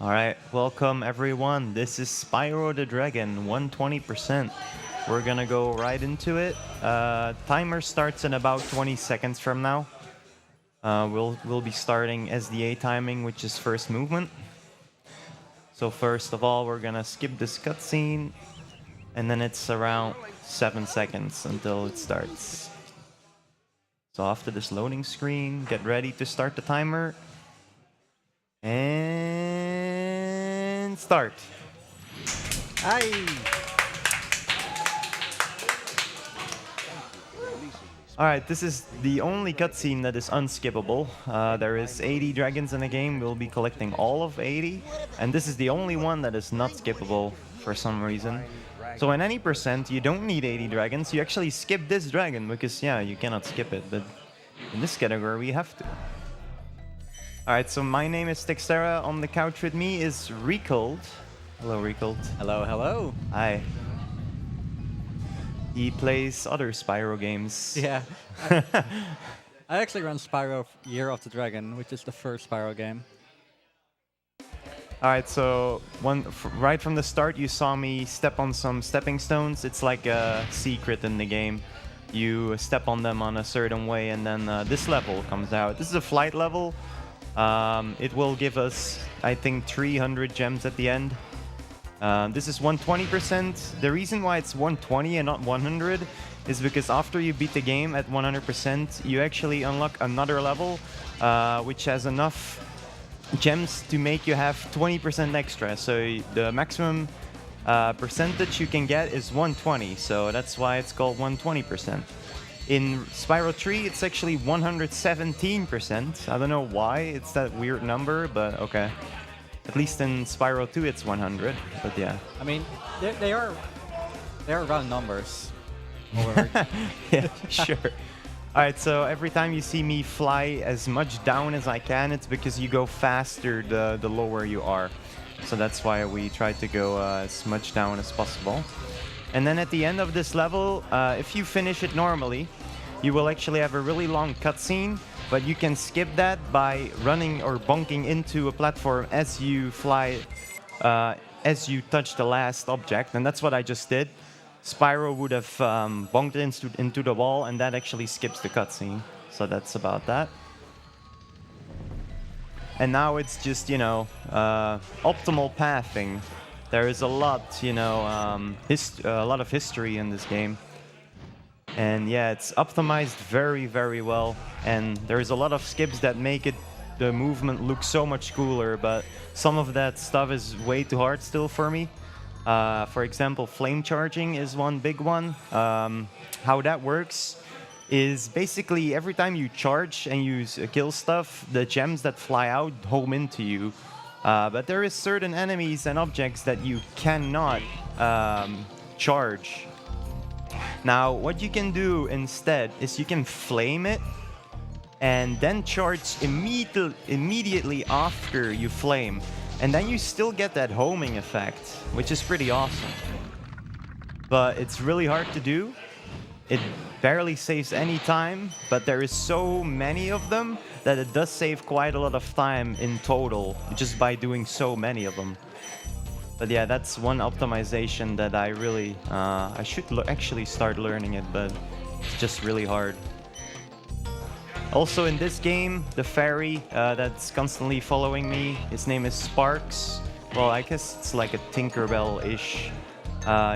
Alright, welcome everyone. This is Spyro the Dragon, 120%. We're gonna go right into it. Timer starts in about 20 seconds from now. We'll be starting SDA timing, which is first movement. So first of all, we're gonna skip this cutscene, and then it's around 7 seconds until it starts. So after this loading screen, get ready to start the timer. And start. Hi. Alright, this is the only cutscene that is unskippable. There is 80 dragons in the game. We'll be collecting all of 80. And this is the only one that is not skippable for some reason. So in any percent, you don't need 80 dragons. You actually skip this dragon because, yeah, you cannot skip it. But in this category, we have to. Alright, so my name is Texera. On the couch with me is Recold. Hello, Recold. Hello, hello. Hi. He plays other Spyro games. Yeah. I actually run Spyro Year of the Dragon, which is the first Spyro game. Alright, so right from the start you saw me step on some stepping stones. It's like a secret in the game. You step on them on a certain way and then this level comes out. This is a flight level. It will give us, I think, 300 gems at the end. This is 120%. The reason why it's 120 and not 100 is because after you beat the game at 100%, you actually unlock another level which has enough gems to make you have 20% extra. So the maximum percentage you can get is 120. So that's why it's called 120%. In Spyro 3, it's actually 117%. I don't know why it's that weird number, but okay. At least in Spyro 2, it's 100, but yeah. I mean, they are round numbers. Yeah, sure. Alright, so every time you see me fly as much down as I can, it's because you go faster the lower you are. So that's why we try to go as much down as possible. And then at the end of this level, if you finish it normally, you will actually have a really long cutscene, but you can skip that by running or bonking into a platform as you fly, as you touch the last object, and that's what I just did. Spyro would have bonked into the wall, and that actually skips the cutscene. So that's about that. And now it's just, you know, optimal pathing. There is a lot, you know, a lot of history in this game. And yeah, it's optimized very, very well. And there's a lot of skips that make the movement look so much cooler, but some of that stuff is way too hard still for me. For example, flame charging is one big one. How that works is basically every time you charge and you kill stuff, the gems that fly out home into you. But there is certain enemies and objects that you cannot charge. Now, what you can do instead is you can flame it and then charge immediately after you flame. And then you still get that homing effect, which is pretty awesome. But it's really hard to do. It barely saves any time, but there is so many of them that it does save quite a lot of time in total, just by doing so many of them. But yeah, that's one optimization that I really, I should actually start learning it, but it's just really hard. Also in this game, the fairy that's constantly following me, his name is Sparks. Well, I guess it's like a Tinkerbell-ish.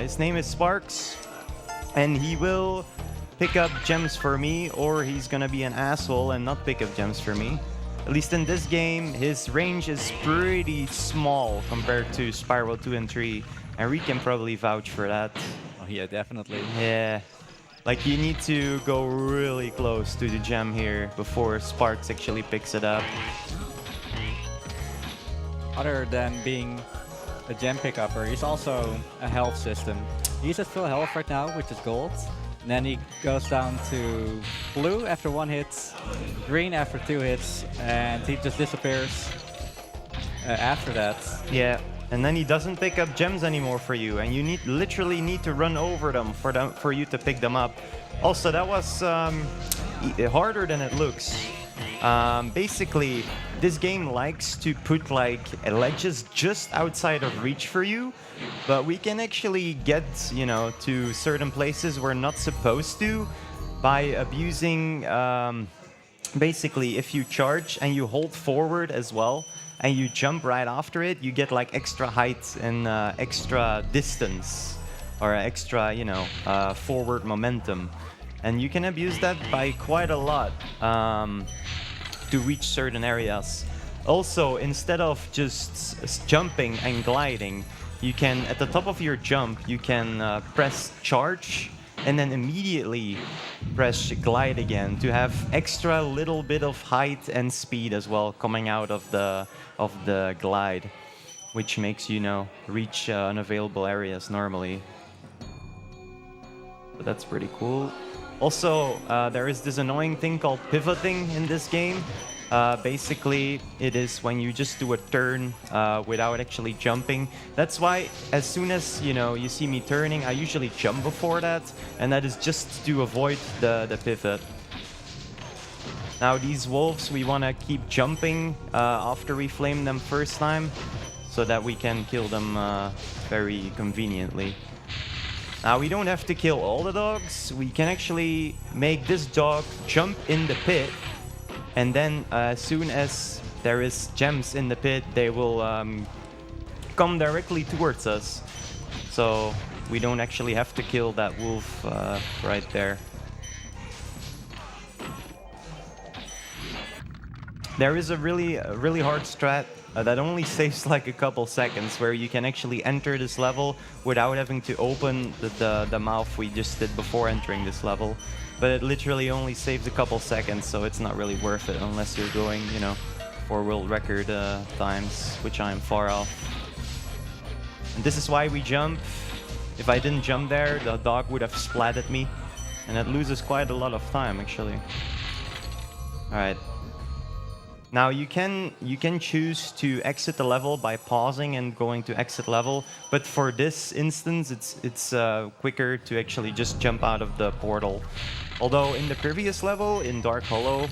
His name is Sparks, and he will pick up gems for me, or he's gonna be an asshole and not pick up gems for me. At least in this game, his range is pretty small compared to Spyro 2 and 3, and Reed can probably vouch for that. Oh yeah, definitely. Yeah. Like, you need to go really close to the gem here before Sparks actually picks it up. Other than being a gem pickupper, he's also a health system. He's at full health right now, which is gold. And then he goes down to blue after 1 hit, green after 2 hits, and he just disappears after that. Yeah, and then he doesn't pick up gems anymore for you, and you literally need to run over them for you to pick them up. Also, that was harder than it looks. Basically, this game likes to put like ledges just outside of reach for you, but we can actually get, you know, to certain places we're not supposed to by abusing, basically if you charge and you hold forward as well and you jump right after it, you get like extra height and extra distance or extra, you know, forward momentum. And you can abuse that by quite a lot to reach certain areas. Also, instead of just jumping and gliding, you can, at the top of your jump, you can press charge and then immediately press glide again to have extra little bit of height and speed as well coming out of the glide, which makes you know reach unavailable areas normally. But that's pretty cool. Also, there is this annoying thing called pivoting in this game. Basically, it is when you just do a turn without actually jumping. That's why, as soon as you see me turning, I usually jump before that, and that is just to avoid the pivot. Now, these wolves, we want to keep jumping after we flame them first time, so that we can kill them very conveniently. Now, we don't have to kill all the dogs. We can actually make this dog jump in the pit, and then as soon as there is gems in the pit, they will come directly towards us. So we don't actually have to kill that wolf right there. There is a really hard strat that only saves like a couple seconds, where you can actually enter this level without having to open the mouth we just did before entering this level. But it literally only saves a couple seconds, so it's not really worth it unless you're going, for world record times, which I'm far off. And this is why we jump. If I didn't jump there, the dog would have splatted me, and it loses quite a lot of time actually. All right. Now you can choose to exit the level by pausing and going to exit level, but for this instance, it's quicker to actually just jump out of the portal. Although in the previous level in Dark Hollow,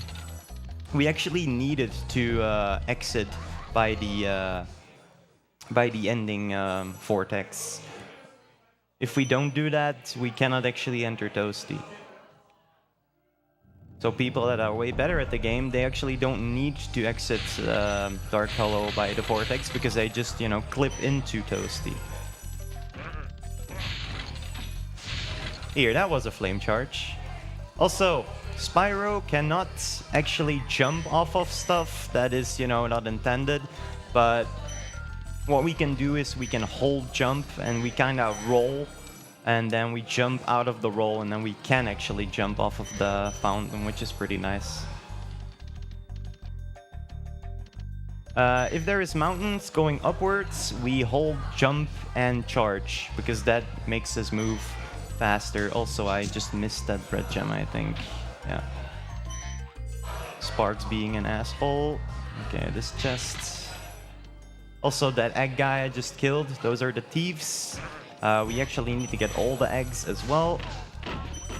we actually needed to exit by the ending vortex. If we don't do that, we cannot actually enter Toasty. So people that are way better at the game, they actually don't need to exit Dark Hollow by the vortex, because they just, clip into Toasty. Here, that was a flame charge. Also, Spyro cannot actually jump off of stuff that is, not intended. But what we can do is we can hold jump and we kind of roll. And then we jump out of the roll, and then we can actually jump off of the fountain, which is pretty nice. If there is mountains going upwards, we hold jump and charge, because that makes us move faster. Also, I just missed that red gem, I think. Yeah. Sparks being an asshole. Okay, this chest. Also, that egg guy I just killed, those are the thieves. We actually need to get all the eggs as well.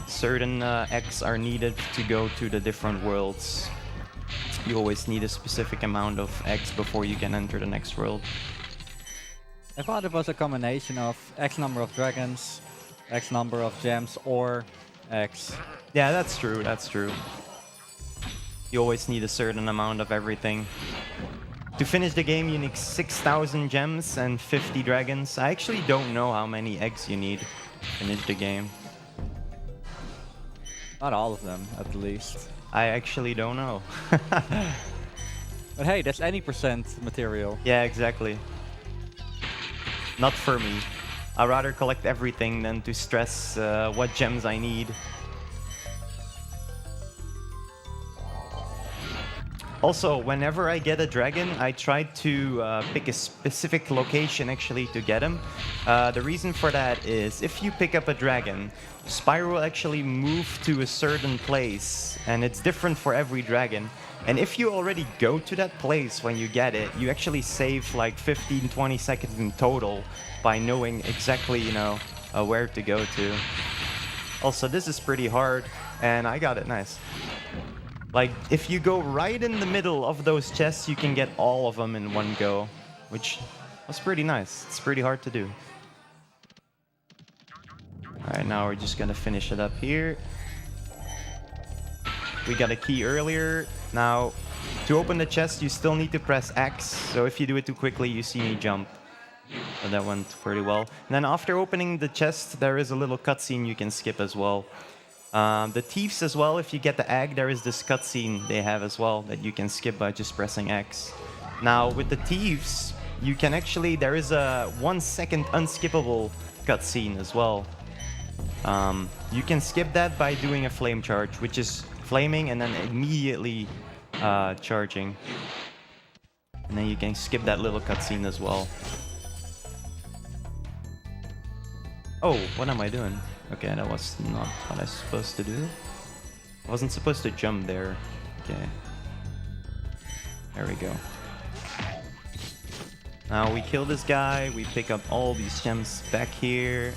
Certain eggs are needed to go to the different worlds. You always need a specific amount of eggs before you can enter the next world. I thought it was a combination of X number of dragons, X number of gems, or X. Yeah, that's true, that's true. You always need a certain amount of everything. To finish the game, you need 6,000 gems and 50 dragons. I actually don't know how many eggs you need to finish the game. Not all of them, at least. I actually don't know. But hey, that's any % material. Yeah, exactly. Not for me. I'd rather collect everything than to stress what gems I need. Also, whenever I get a dragon, I try to pick a specific location actually to get him. The reason for that is if you pick up a dragon, Spyro will actually move to a certain place, and it's different for every dragon. And if you already go to that place when you get it, you actually save like 15-20 seconds in total by knowing exactly, where to go to. Also, this is pretty hard, and I got it nice. Like, if you go right in the middle of those chests, you can get all of them in one go, which was pretty nice. It's pretty hard to do. Alright, now we're just gonna finish it up here. We got a key earlier. Now, to open the chest, you still need to press X. So if you do it too quickly, you see me jump. So that went pretty well. And then after opening the chest, there is a little cutscene you can skip as well. The thieves as well, if you get the egg, there is this cutscene they have as well that you can skip by just pressing X. Now, with the thieves, you can actually, there is a 1 second unskippable cutscene as well. You can skip that by doing a flame charge, which is flaming and then immediately charging. And then you can skip that little cutscene as well. Oh, what am I doing? Okay, that was not what I was supposed to do. I wasn't supposed to jump there. Okay. There we go. Now we kill this guy, we pick up all these gems back here.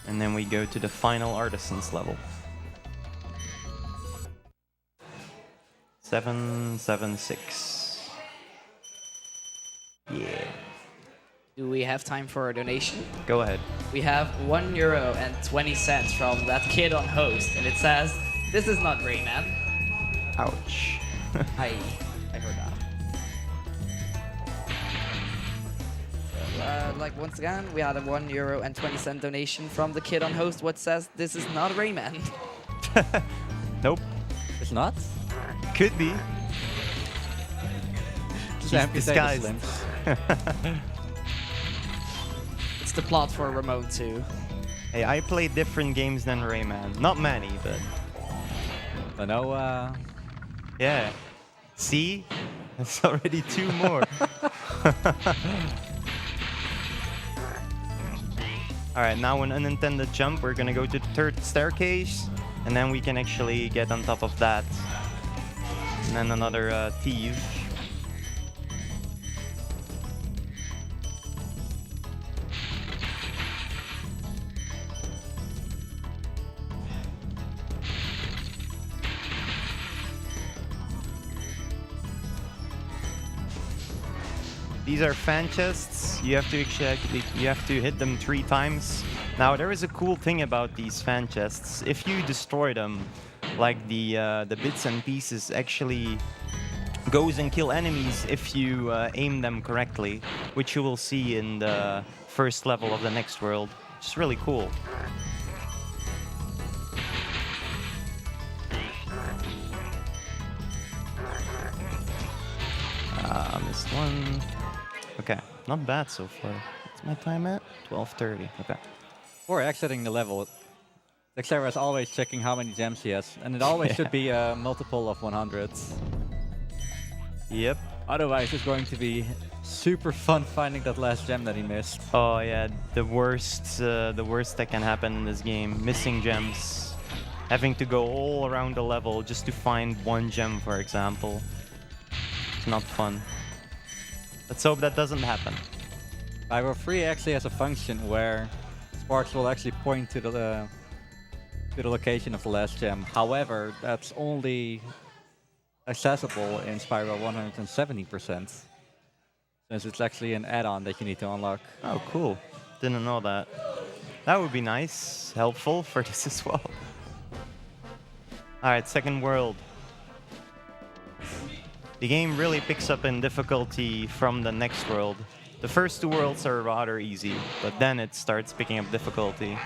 And then we go to the final artisans level. 776. Yeah. Do we have time for a donation? Go ahead. We have €1.20 from that kid on host, and it says, "This is not Rayman." Ouch. I heard that. So, like once again, we had a €1.20 donation from the kid on host, what says, "This is not Rayman." Nope. It's not? Could be. He's disguised. It's the plot for Remote 2. Hey, I played different games than Rayman. Not many, but I know, yeah. See? That's already 2 more. Alright, now an unintended jump. We're gonna go to the 3rd staircase, and then we can actually get on top of that. And then another thief. These are fan chests. You have to hit them 3 times. Now there is a cool thing about these fan chests. If you destroy them, like the bits and pieces actually goes and kill enemies if you aim them correctly, which you will see in the first level of the next world. Which is really cool. Missed one. Okay, not bad so far. What's my time at? 12:30. Okay. Before exiting the level, Dexterra is always checking how many gems he has, and it always should be a multiple of 100. Yep. Otherwise, it's going to be super fun finding that last gem that he missed. Oh yeah, the worst that can happen in this game. Missing gems. Having to go all around the level just to find 1 gem, for example. It's not fun. Let's hope that doesn't happen. Spyro 3 actually has a function where sparks will actually point to the location of the last gem. However, that's only accessible in Spyro 170%, since it's actually an add-on that you need to unlock. Oh, cool. Didn't know that. That would be nice, helpful for this as well. Alright, 2nd world. The game really picks up in difficulty from the next world. The first 2 worlds are rather easy, but then it starts picking up difficulty.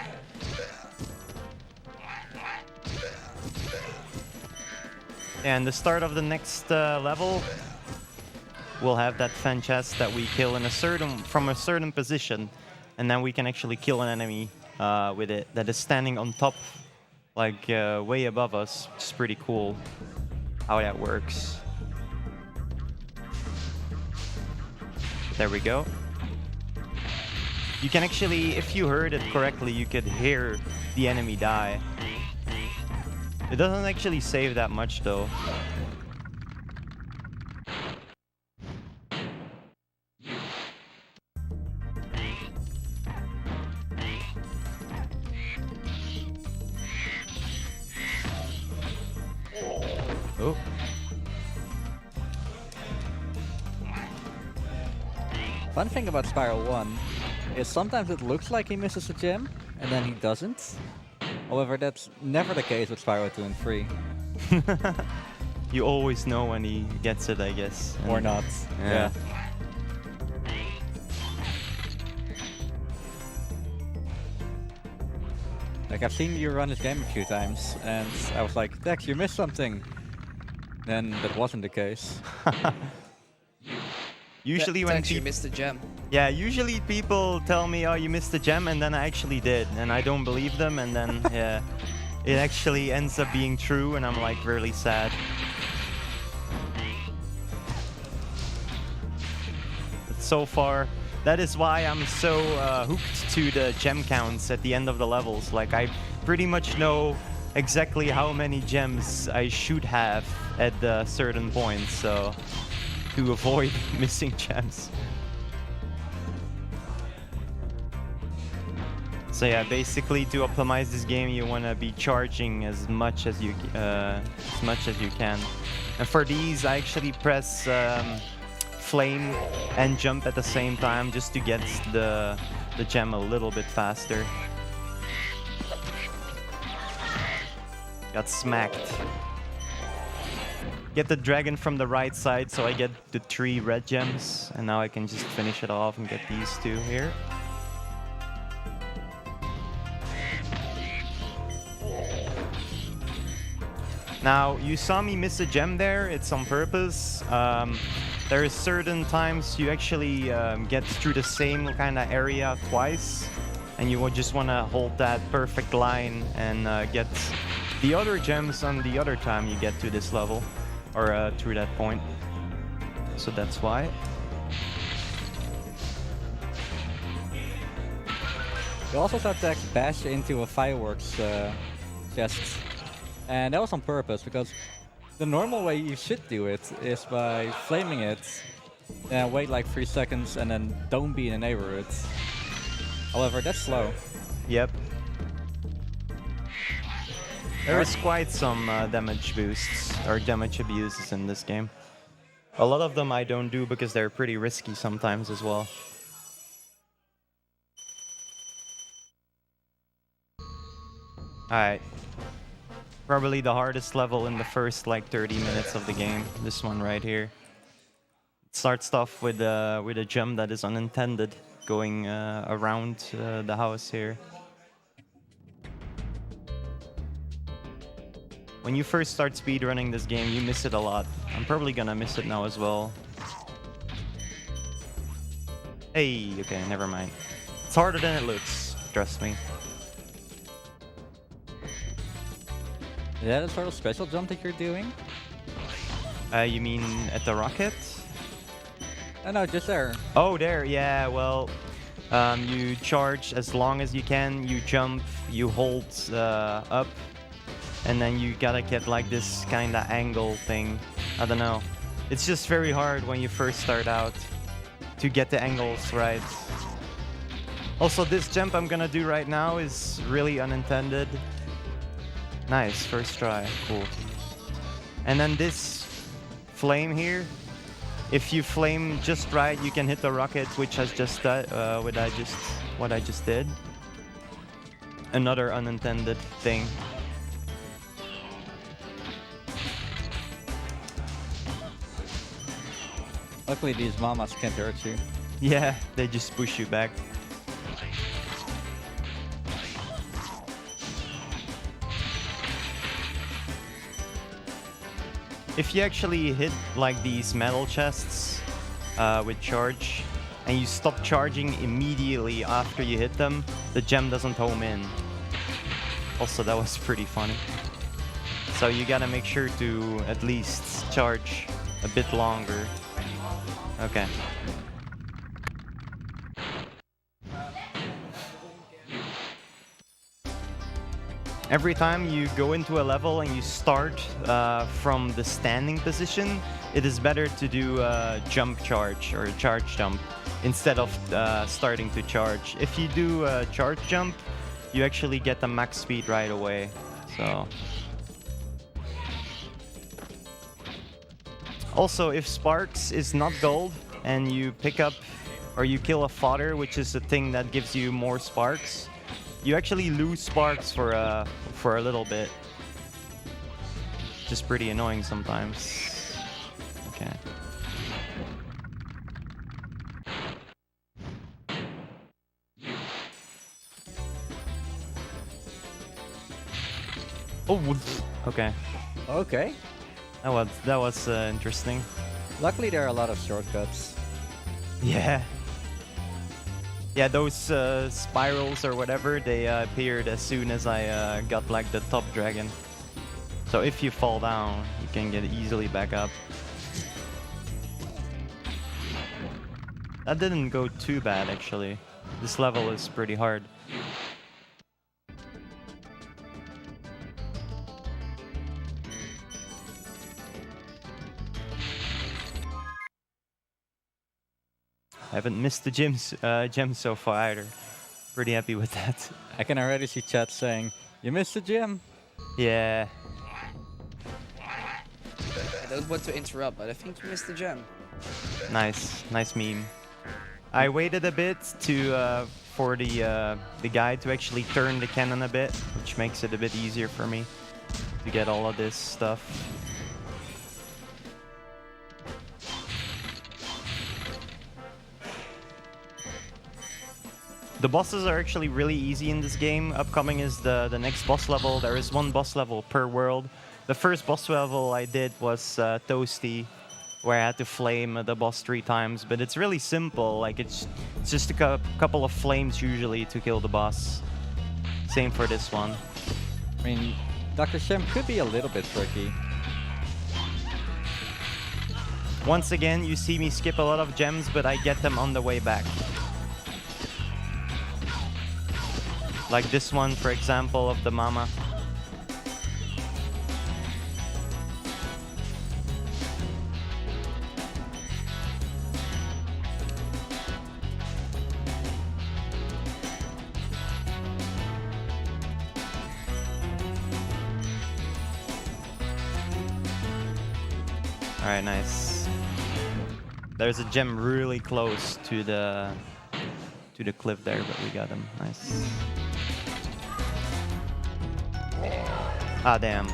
And the start of the next level, we'll have that fan chest that we kill in from a certain position, and then we can actually kill an enemy with it that is standing on top, like way above us, which is pretty cool how that works. There we go. You can actually, if you heard it correctly, you could hear the enemy die. It doesn't actually save that much though. Fun thing about Spyro 1 is sometimes it looks like he misses a gem, and then he doesn't. However, that's never the case with Spyro 2 and 3. You always know when he gets it, I guess. Or not. Yeah. Like, I've seen you run this game a few times, and I was like, Dex, you missed something. Then that wasn't the case. Usually when you missed the gem. Yeah, usually people tell me, oh, you missed the gem, and then I actually did, and I don't believe them, and then, yeah, it actually ends up being true, and I'm like really sad. But so far, that is why I'm so hooked to the gem counts at the end of the levels. Like, I pretty much know exactly how many gems I should have at certain points, so to avoid missing gems. So yeah, basically to optimize this game, you want to be charging as much as you can. And for these, I actually press flame and jump at the same time just to get the gem a little bit faster. Got smacked. Get the dragon from the right side, so I get the 3 red gems, and now I can just finish it off and get these 2 here. Now, you saw me miss a gem there, it's on purpose. There are certain times you actually get through the same kind of area twice, and you would just want to hold that perfect line and get the other gems on the other time you get to this level, or through that point. So that's why. You also saw Dex bash into a fireworks chest. And that was on purpose, because the normal way you should do it is by flaming it, and wait like 3 seconds, and then don't be in the neighborhood. However, that's slow. Yep. There is quite some damage boosts, or damage abuses in this game. A lot of them I don't do because they're pretty risky sometimes as well. Alright. Probably the hardest level in the first like 30 minutes of the game. This one right here. It starts off with a jump that is unintended, going around the house here. When you first start speedrunning this game, you miss it a lot. I'm probably gonna miss it now as well. Hey, okay, never mind. It's harder than it looks, trust me. Is that a sort of special jump that you're doing? You mean at the rocket? No, just there. Oh, there, yeah, well, you charge as long as you can, you jump, you hold up, and then you gotta get like this kind of angle thing. I don't know. It's just very hard when you first start out to get the angles right. Also, this jump I'm gonna do right now is really unintended. Nice, first try, cool. And then this flame here, if you flame just right, you can hit the rocket, which has just what I just did. Another unintended thing. Luckily, these mamas can't hurt you. Yeah, they just push you back. If you actually hit like these metal chests with charge, and you stop charging immediately after you hit them, the gem doesn't home in. Also, that was pretty funny. So you gotta make sure to at least charge a bit longer. Okay. Every time you go into a level and you start from the standing position, it is better to do a jump charge or a charge jump instead of starting to charge. If you do a charge jump, you actually get the max speed right away. So. Also, if Sparks is not gold and you pick up or you kill a fodder, which is a thing that gives you more sparks, you actually lose sparks for a little bit. Just pretty annoying sometimes. Okay. Oh, okay. Okay. That was interesting. Luckily, there are a lot of shortcuts. Yeah. Yeah, those spirals or whatever, they appeared as soon as I got like the top dragon. So if you fall down, you can get easily back up. That didn't go too bad actually. This level is pretty hard. I haven't missed the gem so far either. Pretty happy with that. I can already see chat saying, "You missed the gym." Yeah. I don't want to interrupt, but I think you missed the gem. Nice meme. I waited a bit to for the guy to actually turn the cannon a bit, which makes it a bit easier for me to get all of this stuff. The bosses are actually really easy in this game. Upcoming is the next boss level. There is one boss level per world. The first boss level I did was Toasty, where I had to flame the boss 3 times. But it's really simple. Like it's just a couple of flames usually to kill the boss. Same for this one. I mean, Dr. Shem could be a little bit tricky. Once again, you see me skip a lot of gems, but I get them on the way back. Like this one, for example, of the mama. Alright, nice. There's a gem really close to the cliff there, but we got him. Nice. Ah, damn.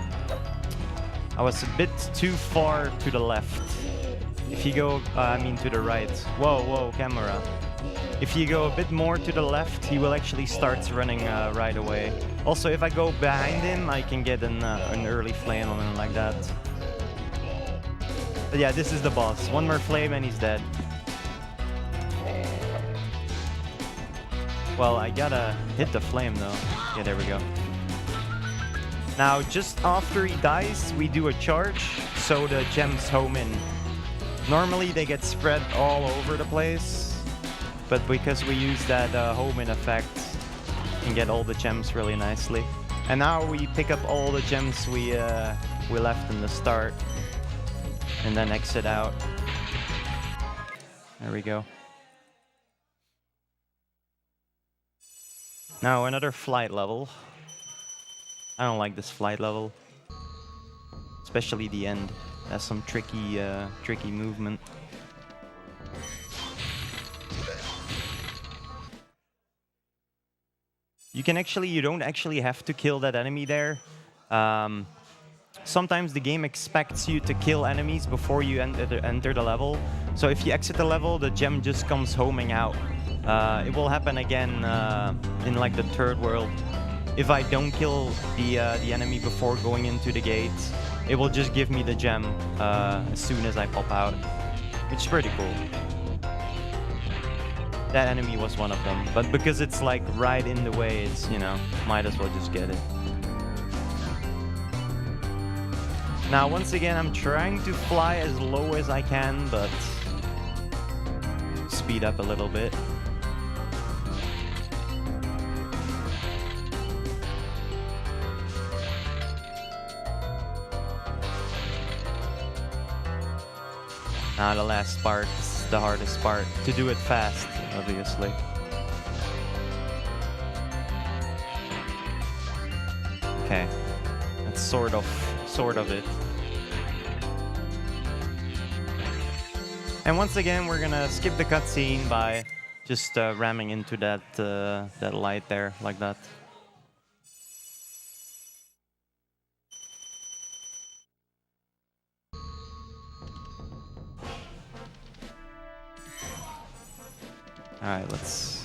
I was a bit too far to the left. If you go, I mean to the right. Whoa, camera. If you go a bit more to the left, he will actually start running right away. Also, if I go behind him, I can get an early flame on him like that. But yeah, this is the boss. One more flame and he's dead. Well, I gotta hit the flame though. Yeah, there we go. Now, just after he dies, we do a charge, so the gems home in. Normally, they get spread all over the place, but because we use that home in effect, we can get all the gems really nicely. And now we pick up all the gems we left in the start, and then exit out. There we go. Now another flight level. I don't like this flight level, especially the end. It has some tricky movement. You don't actually have to kill that enemy there. Sometimes the game expects you to kill enemies before you enter the level. So if you exit the level, the gem just comes homing out. It will happen again in like the 3rd world. If I don't kill the enemy before going into the gate, it will just give me the gem as soon as I pop out, which is pretty cool. That enemy was one of them, but because it's like right in the way, it's, you know, might as well just get it. Now, once again, I'm trying to fly as low as I can, but speed up a little bit. Now the last part is the hardest part, to do it fast, obviously. Okay, that's sort of it. And once again, we're gonna skip the cutscene by just ramming into that that light there, like that. All right, let's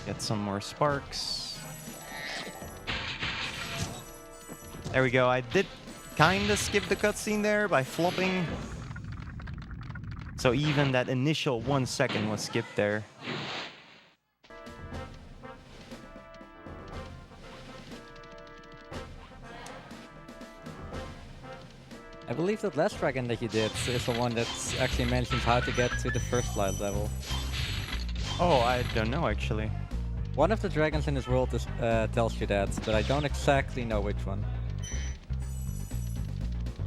get some more sparks. There we go. I did kinda skip the cutscene there by flopping. So even that initial 1 second was skipped there. I believe that last dragon that you did is the one that actually mentions how to get to the first light level. Oh, I don't know actually. One of the dragons in this world is, tells you that, but I don't exactly know which one.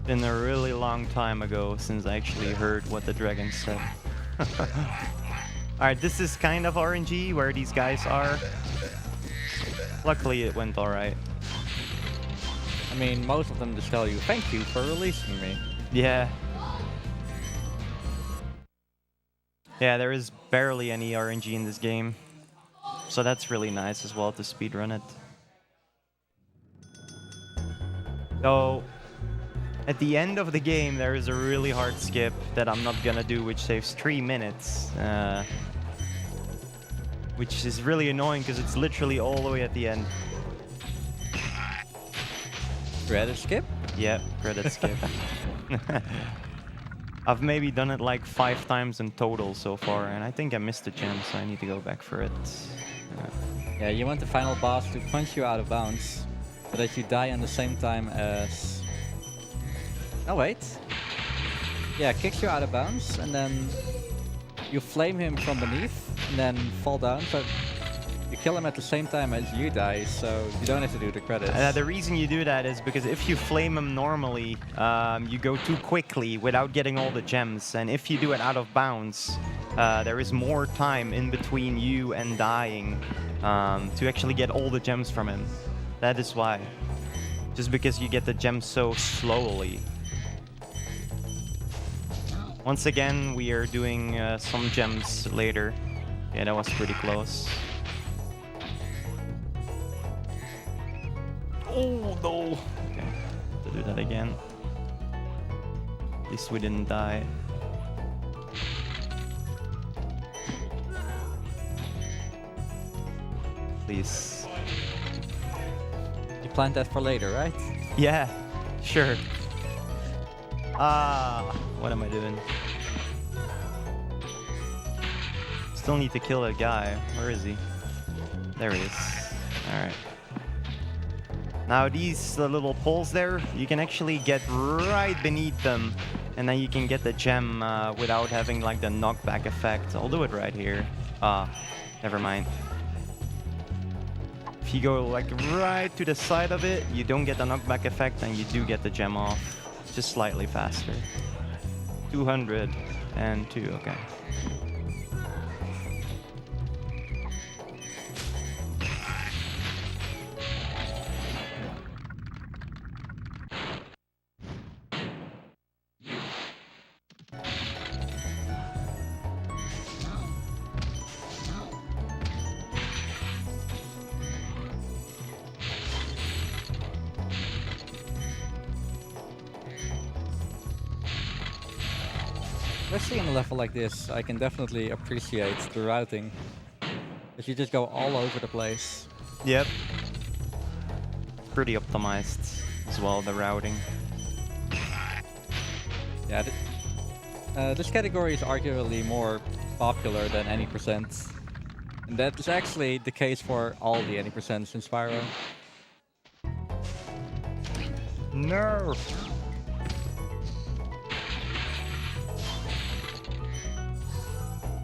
Been a really long time ago since I actually heard what the dragon said. Alright, this is kind of RNG where these guys are. Luckily it went alright. I mean, most of them just tell you, thank you for releasing me. Yeah. Yeah, there is barely any RNG in this game. So that's really nice as well to speedrun it. So, at the end of the game, there is a really hard skip that I'm not gonna do, which saves 3 minutes. Which is really annoying because it's literally all the way at the end. Credit skip? Yep, credit skip. I've maybe done it like 5 times in total so far, and I think I missed a gem, so I need to go back for it. Yeah, you want the final boss to punch you out of bounds, so that you die at the same time as... Oh wait. Yeah, kicks you out of bounds, and then you flame him from beneath, and then fall down, so you kill him at the same time as you die, so you don't have to do the credits. The reason you do that is because if you flame him normally, you go too quickly without getting all the gems, and if you do it out of bounds, there is more time in between you and dying to actually get all the gems from him. That is why. Just because you get the gems so slowly. Once again, we are doing some gems later. Yeah, that was pretty close. Oh no! Okay, to do that again. At least we didn't die. Please. You planned that for later, right? Yeah, sure. What am I doing? Still need to kill that guy. Where is he? There he is. Alright. Now these little poles there, you can actually get right beneath them, and then you can get the gem without having like the knockback effect. I'll do it right here. Never mind. If you go like right to the side of it, you don't get the knockback effect, and you do get the gem off. Just slightly faster. 202, okay. Especially in a level like this, I can definitely appreciate the routing. If you just go all over the place. Yep. Pretty optimized as well, the routing. Yeah, this category is arguably more popular than any percent. And that is actually the case for all the any percents in Spyro. No!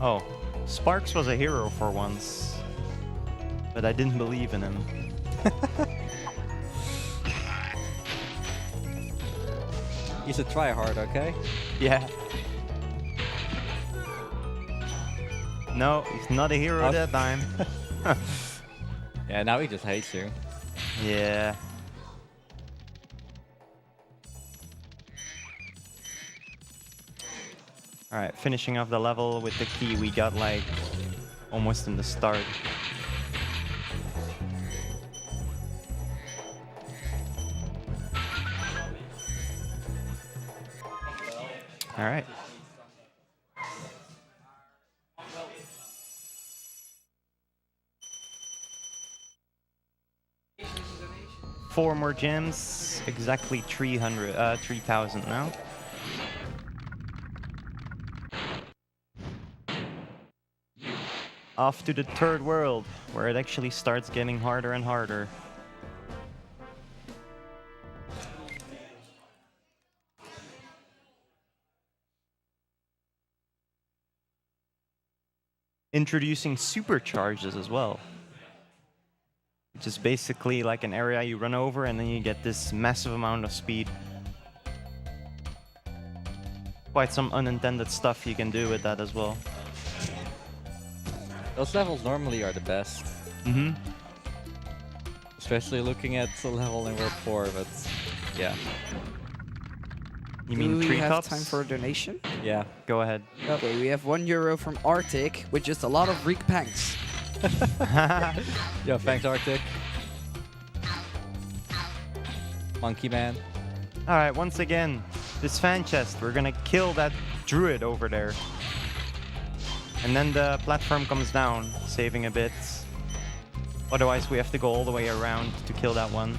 Oh, Sparks was a hero for once, but I didn't believe in him. He's a tryhard, okay? Yeah. No, he's not a hero that time. Yeah, now he just hates you. Yeah. All right, finishing off the level with the key we got like almost in the start. All right. Four more gems, exactly 3,000 now. Off to the third world, where it actually starts getting harder and harder. Introducing supercharges as well, which is basically like an area you run over and then you get this massive amount of speed. Quite some unintended stuff you can do with that as well. Those levels normally are the best. Mm-hmm. Especially looking at the level in World 4, but yeah. You mean Do we have treetops? time for a donation? Yeah. Go ahead. Okay, we have €1 from Arctic with just a lot of Reek Panks. Yo, thanks Arctic. Monkey Man. All right, once again, this fan chest, we're gonna kill that druid over there. And then the platform comes down, saving a bit. Otherwise, we have to go all the way around to kill that one.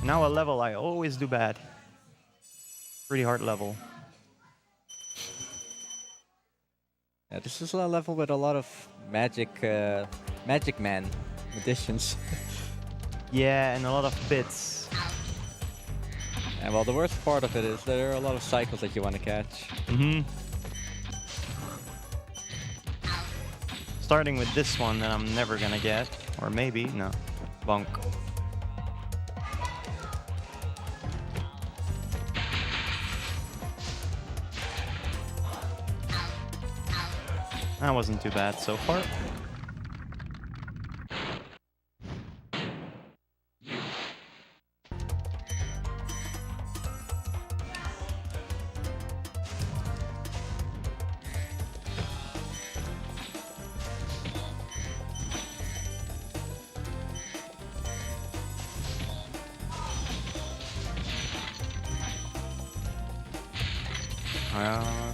Now a level I always do bad. Pretty hard level. Yeah, this is a level with a lot of magic man additions. Yeah, and a lot of bits. And well, the worst part of it is there are a lot of cycles that you want to catch. Mm-hmm. Starting with this one that I'm never gonna get. Or maybe, no. Bonk. That wasn't too bad so far.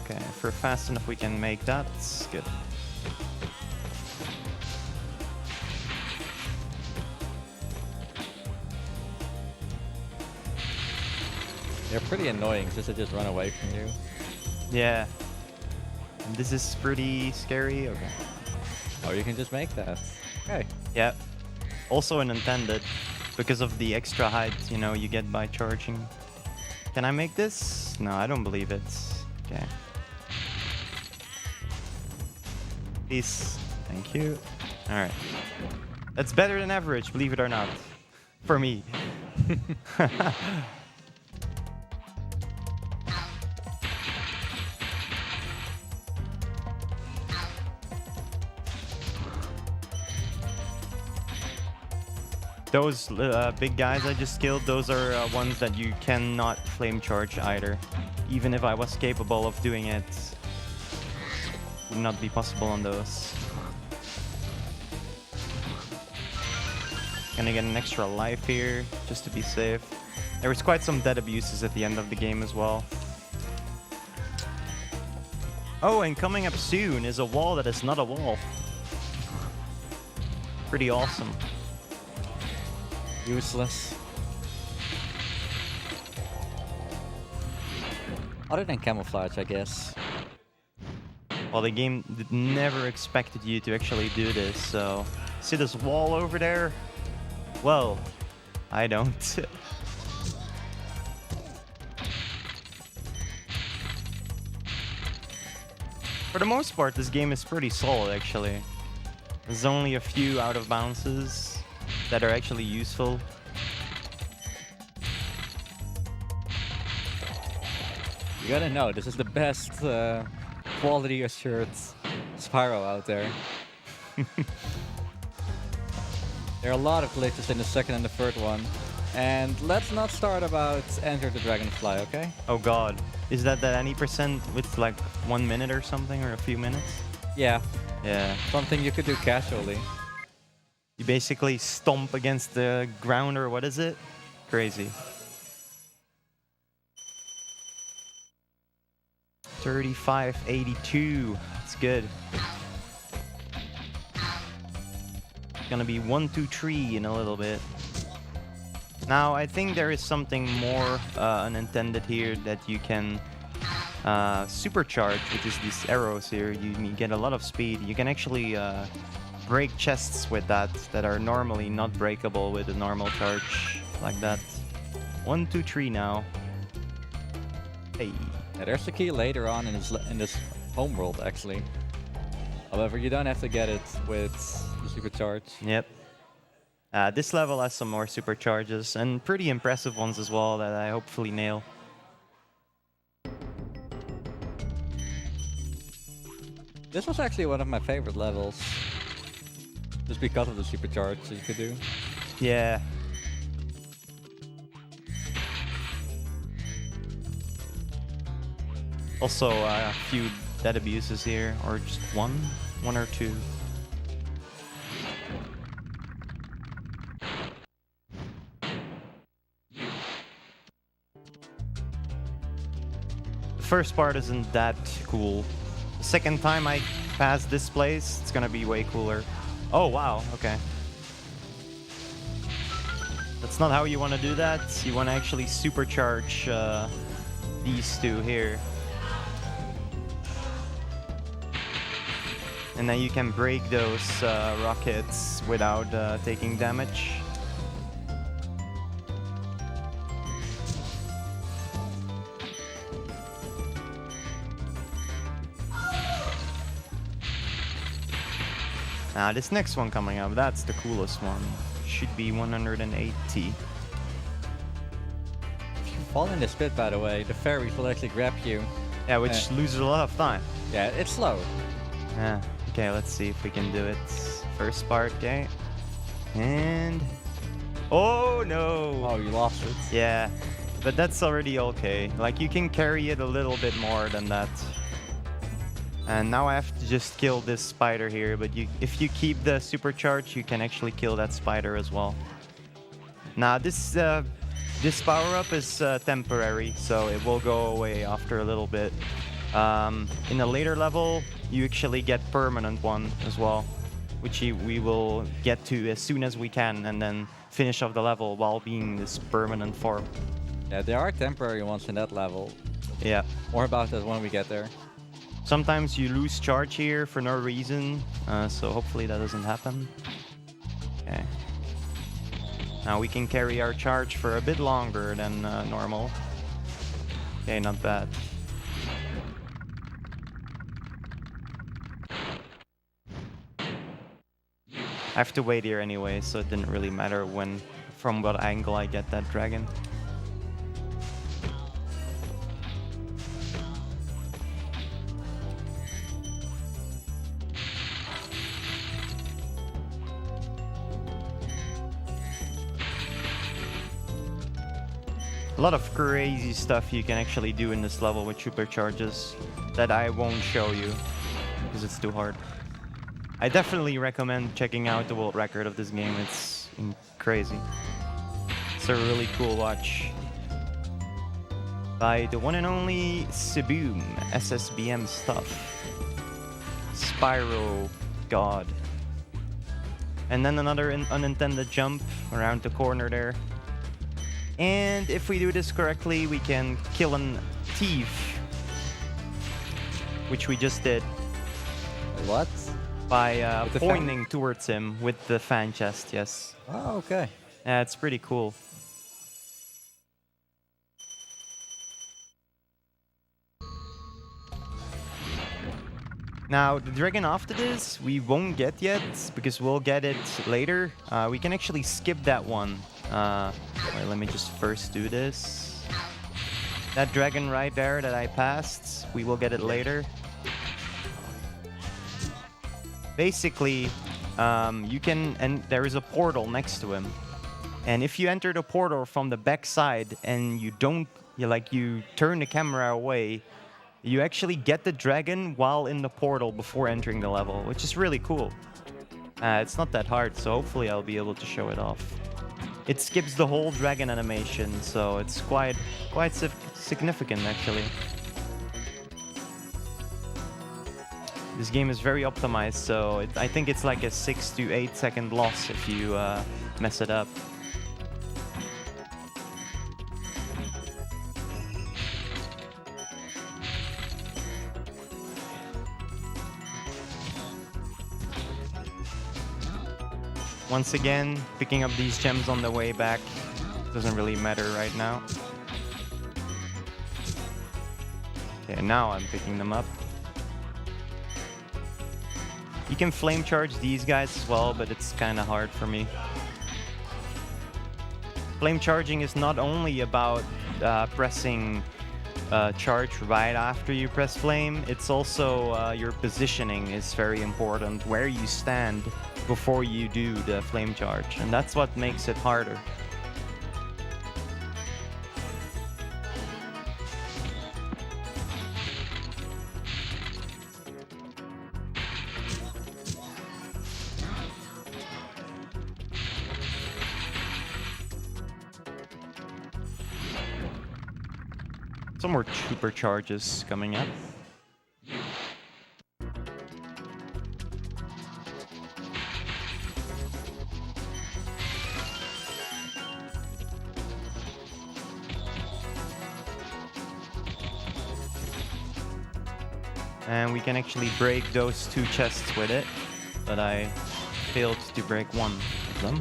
Okay, if we're fast enough we can make that. It's good. They're pretty annoying just to just run away from you. Yeah. And this is pretty scary. Okay. Or you can just make that. Okay. Yeah. Also unintended because of the extra height, you know, you get by charging. Can I make this? No, I don't believe it. Okay. Peace. Thank you. All right. That's better than average, believe it or not. For me. Those big guys I just killed, those are ones that you cannot flame charge either. Even if I was capable of doing it, would not be possible on those. Gonna get an extra life here, just to be safe. There was quite some dead abuses at the end of the game as well. Oh, and coming up soon is a wall that is not a wall. Pretty awesome. Useless. Other than camouflage, I guess. Well, the game never expected you to actually do this, so... See this wall over there? Well, I don't. For the most part, this game is pretty solid, actually. There's only a few out of bounces that are actually useful. You gotta know, this is the best quality assured Spyro out there. There are a lot of glitches in the second and the third one. And let's not start about Enter the Dragonfly, okay? Oh god. Is that any percent with like 1 minute or something, or a few minutes? Yeah, Yeah. something you could do casually. You basically stomp against the ground, or what is it? Crazy. 35.82. It's good. Gonna be 1, 2, 3 in a little bit. Now I think there is something more unintended here that you can supercharge, which is these arrows here. You get a lot of speed. You can actually break chests with that are normally not breakable with a normal charge like that. 1, 2, 3 now. Hey. Yeah, there's the key later on in this homeworld, actually. However, you don't have to get it with the supercharge. Yep. This level has some more supercharges and pretty impressive ones as well that I hopefully nail. This was actually one of my favorite levels. Just because of the supercharge that you could do. Yeah. Also, a few dead abuses here, or just one or two. The first part isn't that cool. The second time I pass this place, it's gonna be way cooler. Oh wow, okay. That's not how you want to do that. You want to actually supercharge these two here. And then you can break those rockets without taking damage. Now this next one coming up, that's the coolest one. Should be 180. If you fall in this pit, by the way, the fairies will actually grab you. Yeah, which loses a lot of time. Yeah, it's slow. Yeah. Okay, let's see if we can do it. First part, okay. And... oh no! Oh, you lost it. Yeah, but that's already okay. Like, you can carry it a little bit more than that. And now I have to just kill this spider here, but if you keep the supercharge, you can actually kill that spider as well. Now, this power-up is temporary, so it will go away after a little bit. In a later level, you actually get permanent one as well, which we will get to as soon as we can, and then finish off the level while being this permanent form. Yeah, there are temporary ones in that level. Yeah. More about that when we get there. Sometimes you lose charge here for no reason, so hopefully that doesn't happen. Okay. Now we can carry our charge for a bit longer than normal. Okay, not bad. I have to wait here anyway, so it didn't really matter from what angle I get that dragon. A lot of crazy stuff you can actually do in this level with supercharges that I won't show you because it's too hard. I definitely recommend checking out the world record of this game. It's crazy. It's a really cool watch. By the one and only Saboom, SSBM stuff. Spyro God. And then another unintended jump around the corner there. And if we do this correctly, we can kill a thief. Which we just did. What? By pointing towards him with the fan chest, yes. Oh, okay. Yeah, it's pretty cool. Now, the dragon after this, we won't get yet, because we'll get it later. We can actually skip that one. Wait, let me just first do this. That dragon right there that I passed, we will get it later. Basically, you can, and there is a portal next to him. And if you enter the portal from the back side and you turn the camera away, you actually get the dragon while in the portal before entering the level, which is really cool. It's not that hard, so hopefully I'll be able to show it off. It skips the whole dragon animation, so it's quite significant actually. This game is very optimized, so I think it's like a 6 to 8 second loss if you mess it up. Once again, picking up these gems on the way back doesn't really matter right now. Okay, now I'm picking them up. You can flame charge these guys as well, but it's kind of hard for me. Flame charging is not only about pressing charge right after you press flame, it's also your positioning is very important, where you stand before you do the flame charge, and that's what makes it harder. Some more supercharges coming up. And we can actually break those 2 chests with it, but I failed to break one of them.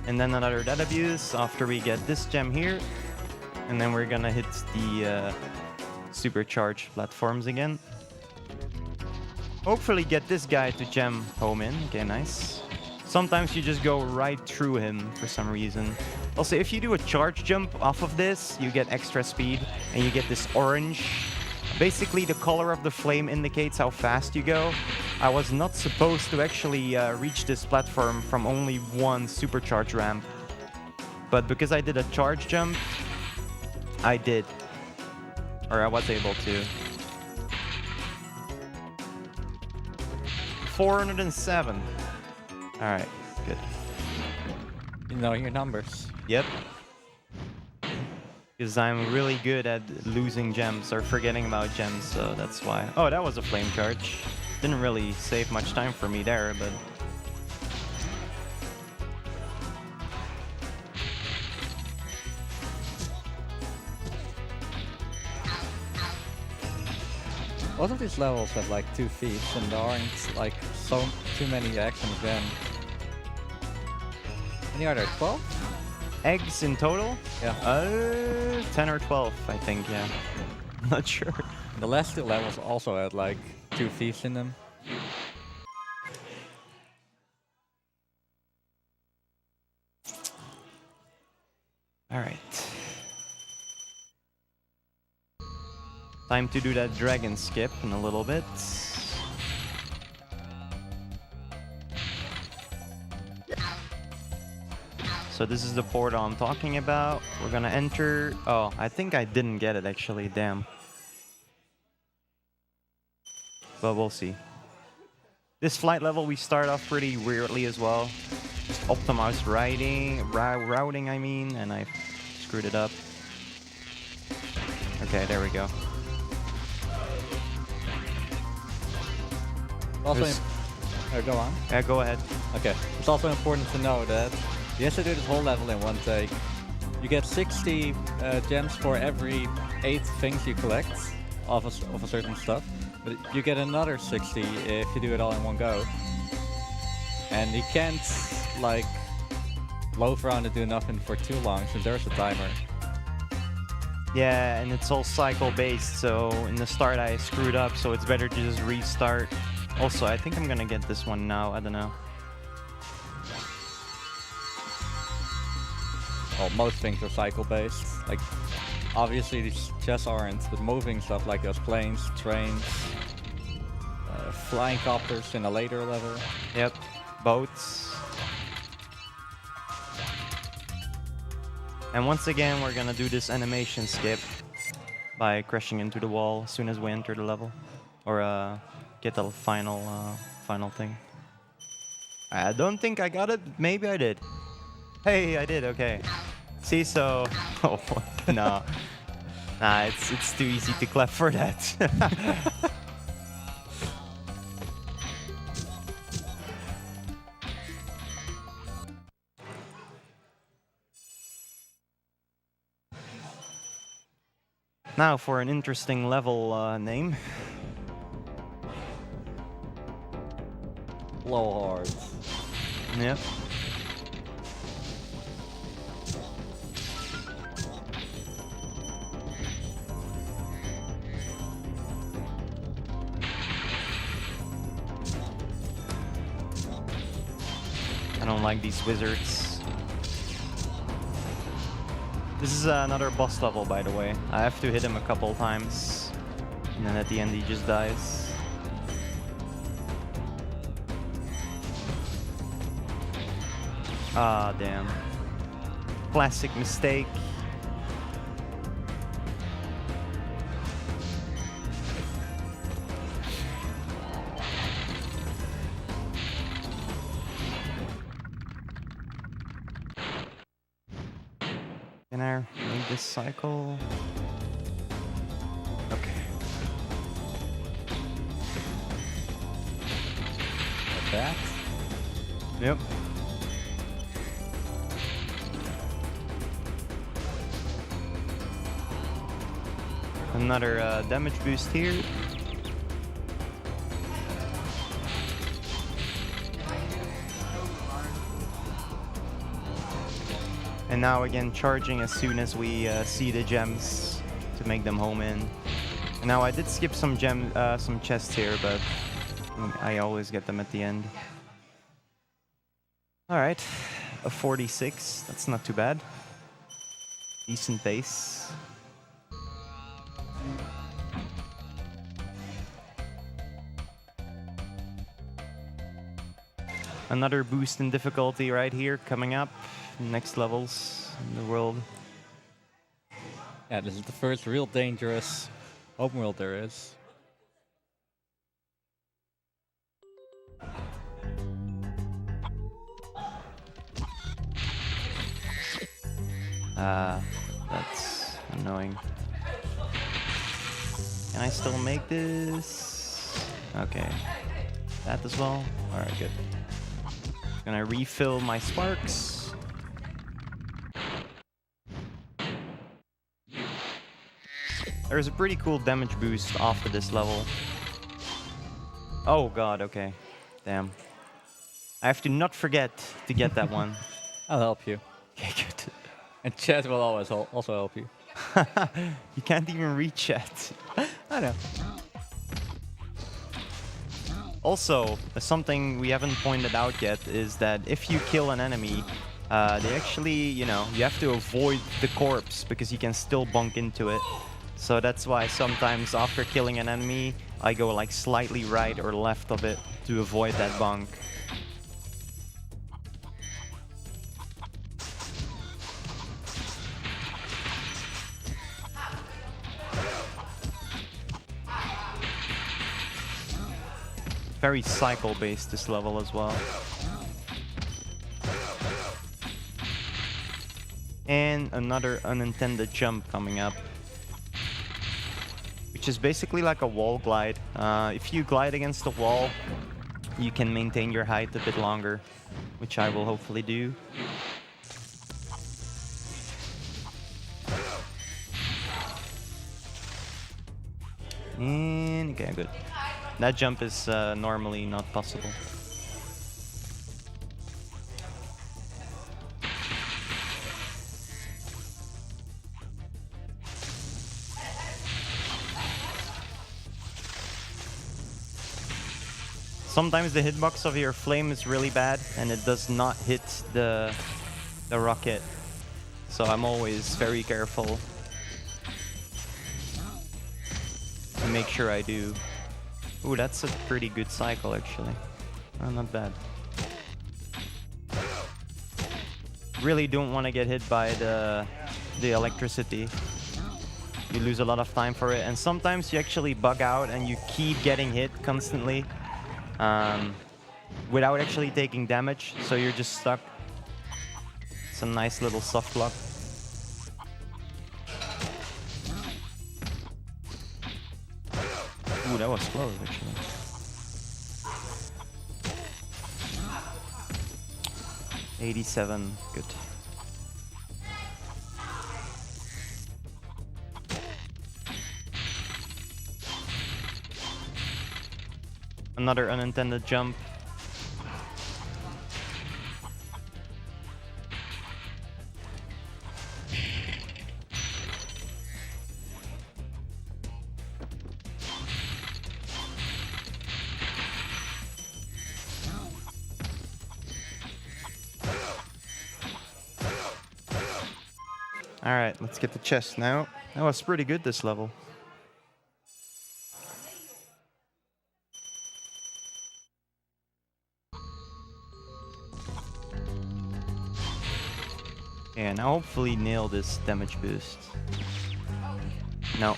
And then another dead abuse after we get this gem here. And then we're gonna hit the supercharged platforms again. Hopefully get this guy to gem home in. Okay, nice. Sometimes you just go right through him for some reason. Also, if you do a charge jump off of this, you get extra speed and you get this orange. Basically, the color of the flame indicates how fast you go. I was not supposed to actually reach this platform from only one supercharge ramp. But because I did a charge jump, I did. Or I was able to. 407. Alright, good. You know your numbers. Yep. Because I'm really good at losing gems or forgetting about gems, so that's why. Oh, that was a flame charge. Didn't really save much time for me there, but... Both of these levels have like 2 feats, and there aren't like too many actions then. Any other 12? Eggs in total? Yeah. 10 or 12, I think, yeah. Not sure. The last 2 levels also had like 2 thieves in them. Alright. Time to do that dragon skip in a little bit. So this is the portal I'm talking about. We're gonna enter... Oh, I think I didn't get it actually, damn. But we'll see. This flight level we start off pretty weirdly as well. Just optimized routing I mean, and I screwed it up. Okay, there we go. Also, go on. Yeah, go ahead. Okay. It's also important to know that you have to do this whole level in one take. You get 60 gems for every 8 things you collect of a certain stuff, but you get another 60 if you do it all in one go. And you can't like loaf around and do nothing for too long since there's a timer. Yeah, and it's all cycle based, so in the start I screwed up, so it's better to just restart. Also, I think I'm gonna get this one now, I don't know. Well, most things are cycle based. Like, obviously these chests aren't, but moving stuff like those planes, trains, flying copters in a later level. Yep, boats. And once again, we're gonna do this animation skip by crashing into the wall as soon as we enter the level, or get the final thing. I don't think I got it. Maybe I did. Hey, I did. Okay. See, so oh no, nah, it's too easy to clap for that. Now for an interesting level name. Blowhards. Yep. I don't like these wizards. This is another boss level, by the way. I have to hit him a couple times, and then at the end he just dies. Ah, damn. Classic mistake. Can I make this cycle? Okay. Like that. Yep. Another damage boost here. And now again charging as soon as we see the gems to make them home in. And now I did skip some chests here, but I always get them at the end. All right, a 46. That's not too bad. Decent pace. Another boost in difficulty right here coming up. Next levels in the world. Yeah, this is the first real dangerous open world there is. That's annoying. Can I still make this? Okay. That as well? Alright, good. Gonna refill my sparks. There's a pretty cool damage boost off of this level. Oh god, okay. Damn. I have to not forget to get that one. I'll help you. Okay, good. And chat will always also help you. You can't even read chat. I know. Also, something we haven't pointed out yet is that if you kill an enemy, they actually, you know, you have to avoid the corpse because you can still bunk into it. So that's why sometimes after killing an enemy, I go like slightly right or left of it to avoid that bunk. Very cycle-based this level as well. And another unintended jump coming up, which is basically like a wall glide. If you glide against the wall, you can maintain your height a bit longer, which I will hopefully do. And okay, good. That jump is normally not possible. Sometimes the hitbox of your flame is really bad and it does not hit the rocket. So I'm always very careful to make sure I do. Ooh, that's a pretty good cycle actually. Not bad. Really don't want to get hit by the the electricity. You lose a lot of time for it, and sometimes you actually bug out and you keep getting hit constantly without actually taking damage, so you're just stuck. It's a nice little soft lock. Ooh, that was close actually. $87, good. Another unintended jump. All right, let's get the chest now. That was pretty good this level. Yeah, now hopefully nail this damage boost. No.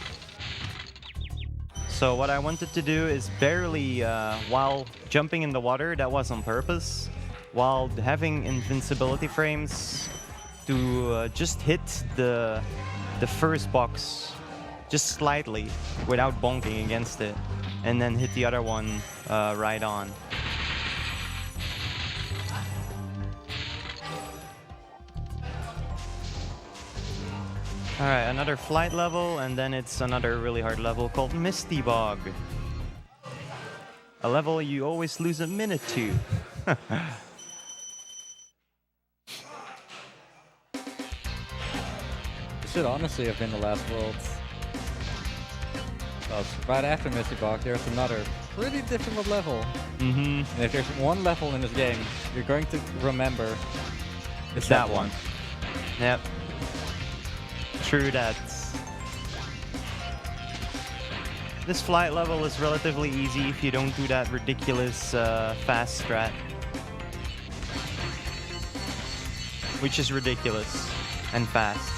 So what I wanted to do is barely, while jumping in the water, that was on purpose, while having invincibility frames, to just hit the first box just slightly without bonking against it, and then hit the other one right on. Alright, another flight level, and then it's another really hard level called Misty Bog. A level you always lose a minute to. It should honestly have been the last Worlds. Right after Misty Bog, there's another pretty difficult level. And if there's one level in this game you're going to remember, it's that one. Yep. True that. This flight level is relatively easy if you don't do that ridiculous fast strat. Which is ridiculous and fast.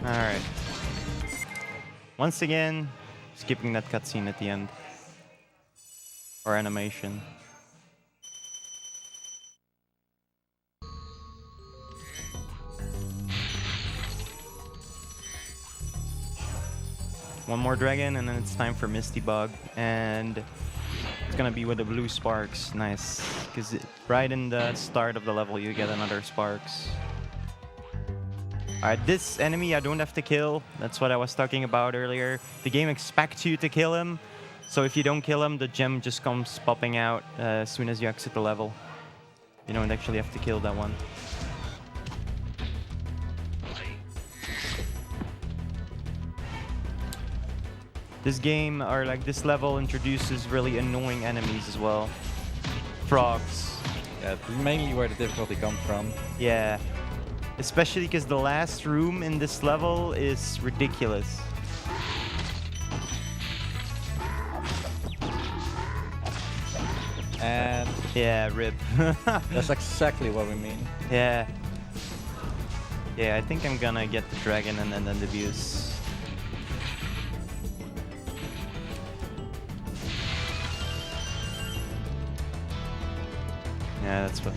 Alright. Once again, skipping that cutscene at the end. Or animation. One more dragon and then it's time for Misty Bog. And it's gonna be with the blue sparks. Nice. Because right in the start of the level you get another sparks. Alright, this enemy I don't have to kill. That's what I was talking about earlier. The game expects you to kill him. So if you don't kill him, the gem just comes popping out as soon as you exit the level. You don't actually have to kill that one. This game, or like this level, introduces really annoying enemies as well. Frogs. Yeah, mainly where the difficulty comes from. Yeah. Especially because the last room in this level is ridiculous. And yeah, rip. that's exactly what we mean. Yeah. Yeah, I think I'm gonna get the dragon and then the abuse. Yeah, that's what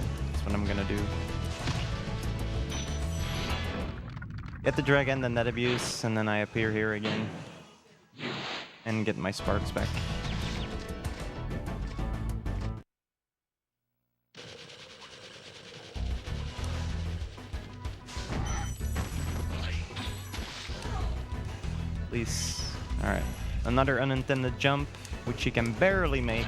I'm gonna do. Get the dragon, then that abuse, and then I appear here again. And get my sparks back. Please. Alright. Another unintended jump, which you can barely make.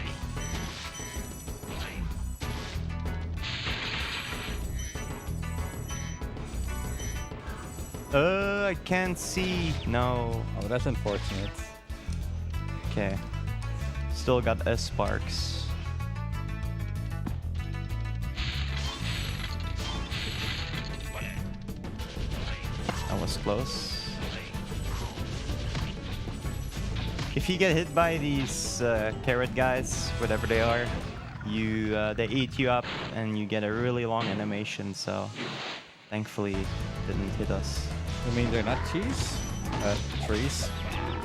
I can't see. No. Oh, that's unfortunate. Okay. Still got S sparks. was close. If you get hit by these carrot guys, whatever they are, they eat you up and you get a really long animation, so thankfully it didn't hit us. You mean they're not cheese? Trees?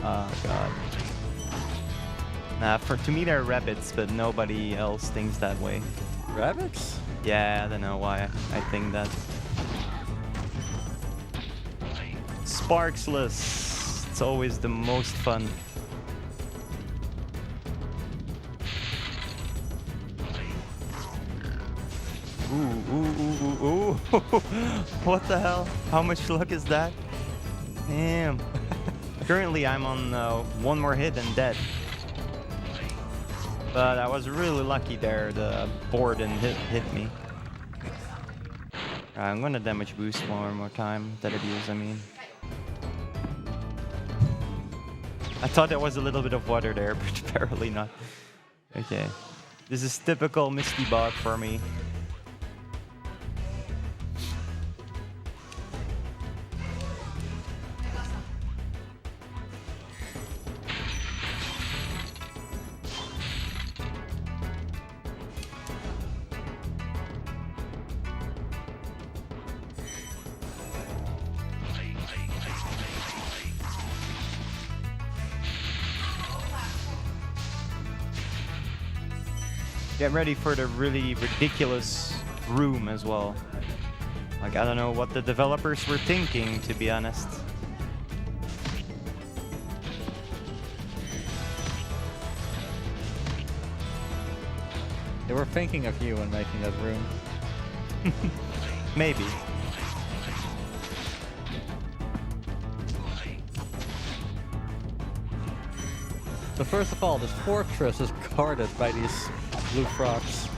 Oh god. Nah, to me they're rabbits, but nobody else thinks that way. Rabbits? Yeah, I don't know why I think that. Sparksless. It's always the most fun. Ooh, ooh, ooh, ooh, ooh. What the hell? How much luck is that? Damn. Currently I'm on one more hit and dead. But I was really lucky there. The board didn't hit me. I'm gonna damage boost one more time. Dead abuse, I mean. I thought there was a little bit of water there, but apparently not. Okay. This is typical Misty Bog for me. Get ready for the really ridiculous room as well. Like, I don't know what the developers were thinking, to be honest. They were thinking of you when making that room. Maybe. So first of all, this fortress is guarded by these blue frogs.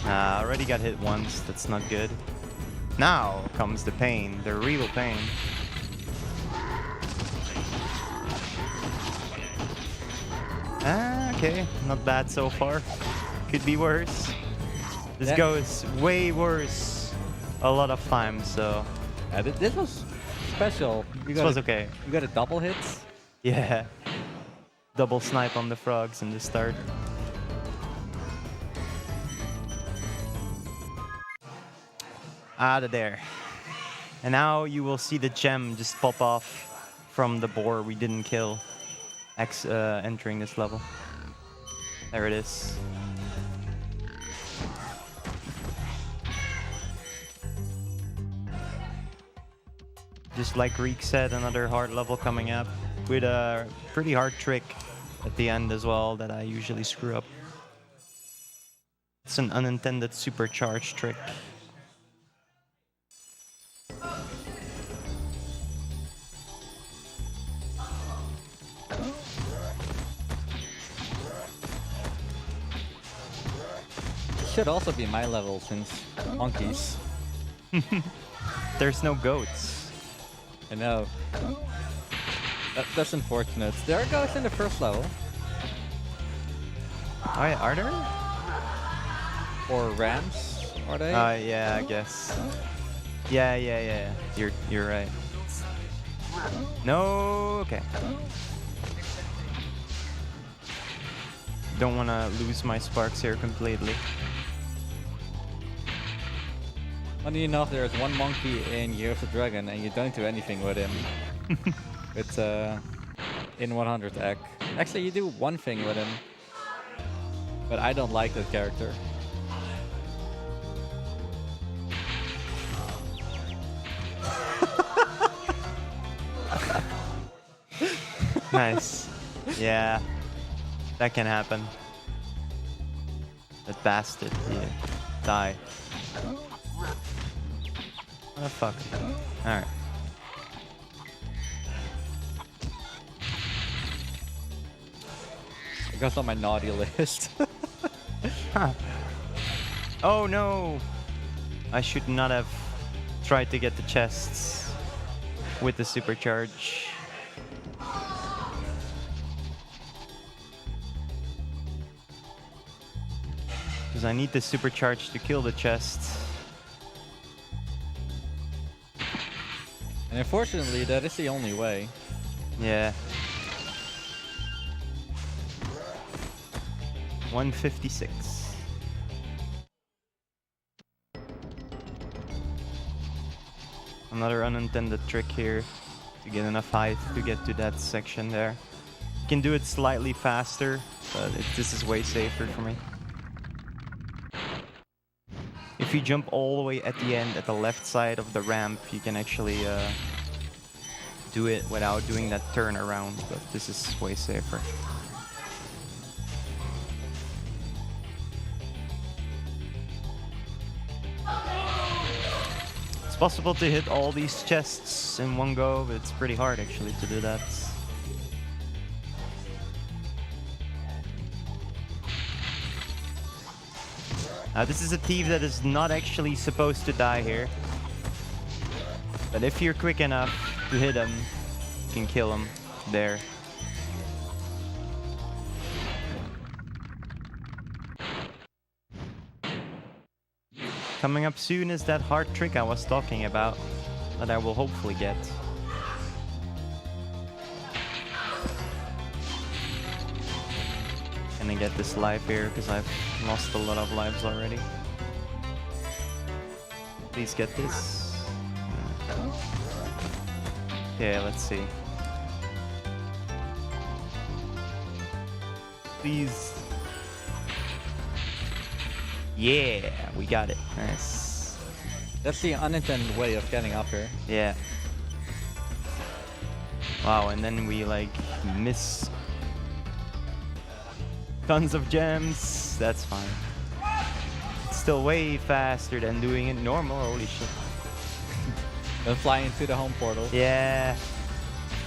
I already got hit once, that's not good. Now comes the pain, the real pain. Okay, not bad so far. Could be worse. This Yeah. goes way worse a lot of times, so This was special. You this was okay. You got a double hit. Yeah. Double snipe on the frogs in the start. Out of there. And now you will see the gem just pop off from the boar we didn't kill entering this level. There it is. Just like Reek said, another hard level coming up with a pretty hard trick at the end as well that I usually screw up. It's an unintended supercharged trick. Should also be my level since monkeys. There's no goats. I know. That's unfortunate. There are goats in the first level. Are there? Or rams, are they? Yeah, I guess. Yeah. You're right. No, okay. Don't want to lose my sparks here completely. Funny enough, there's one monkey in Year of the Dragon and you don't do anything with him. It's in 100 Egg. Actually, you do one thing with him. But I don't like that character. Nice. Yeah. That can happen. That bastard. Yeah. Die. What the fuck? Alright. It goes on my naughty list. Huh. Oh no! I should not have tried to get the chests with the supercharge. Because I need the supercharge to kill the chest. And unfortunately, that is the only way. Yeah. 156. Another unintended trick here to get enough height to get to that section there. You can do it slightly faster, but this is way safer for me. If you jump all the way at the end at the left side of the ramp, you can actually do it without doing that turn around, but this is way safer. It's possible to hit all these chests in one go, but it's pretty hard actually to do that. This is a thief that is not actually supposed to die here. But if you're quick enough to hit him, you can kill him there. Coming up soon is that hard trick I was talking about, that I will hopefully get. Gonna get this life here because I've lost a lot of lives already. Please get this. Okay, let's see. Please. Yeah, we got it. Nice. That's the unintended way of getting up here. Yeah. Wow, and then we like miss tons of gems. That's fine. It's still way faster than doing it normal. Holy shit. Then fly into the home portal. Yeah.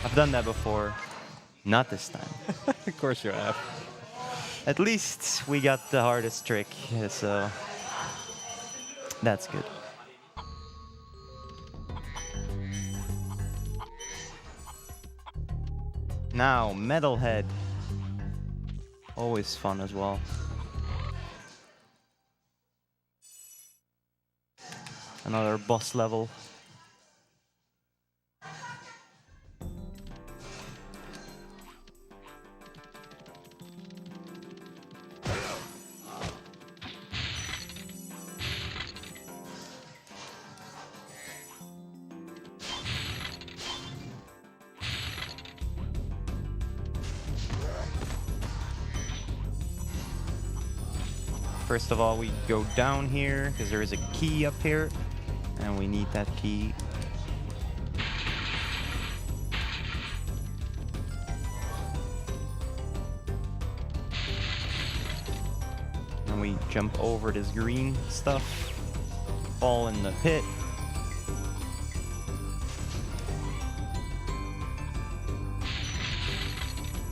I've done that before. Not this time. Of course you have. At least we got the hardest trick, so that's good. Now, Metalhead. Always fun as well. Another boss level. First of all, we go down here because there is a key up here and we need that key. And we jump over this green stuff, fall in the pit.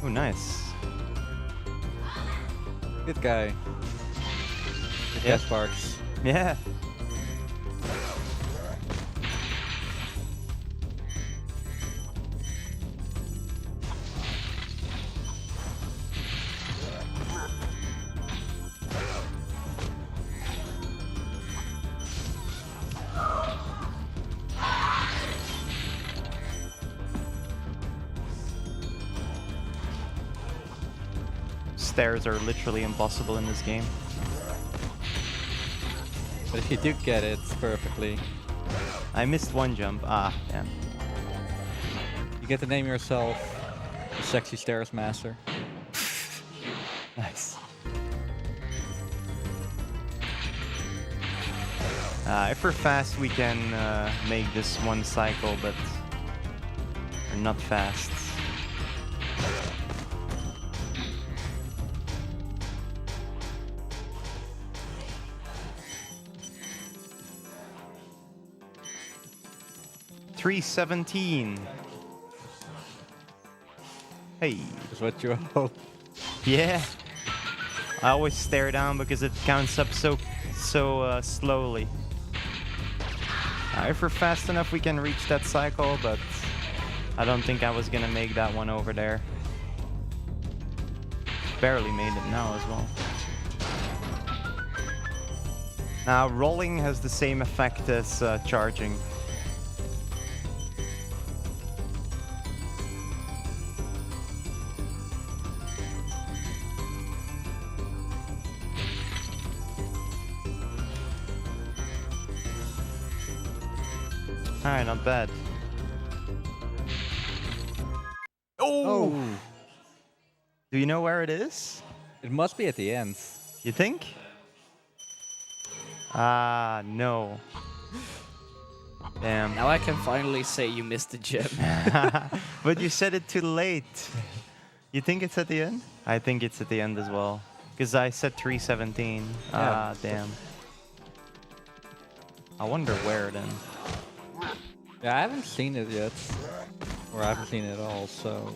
Oh, nice. Good guy. Good guy, Sparks. Yeah. Stairs are literally impossible in this game. But if you do get it perfectly, I missed one jump. Ah, damn. you get to name yourself the Sexy Stairs Master. Nice. If we're fast, we can make this one cycle, but we're not fast. $317. Hey. Is what you hope. Yeah. I always stare down because it counts up so slowly. If we're fast enough, we can reach that cycle, but I don't think I was gonna make that one over there. Barely made it now as well. Now, rolling has the same effect as charging. Alright, not bad. Oh, Do you know where it is? it must be at the end. You think? Ah, no. Damn. Now I can finally say you missed the gem. But you said it too late. You think it's at the end? I think it's at the end as well. Because I said 317. Ah, damn. I wonder where then. Yeah, I haven't seen it yet. Or I haven't seen it at all, so...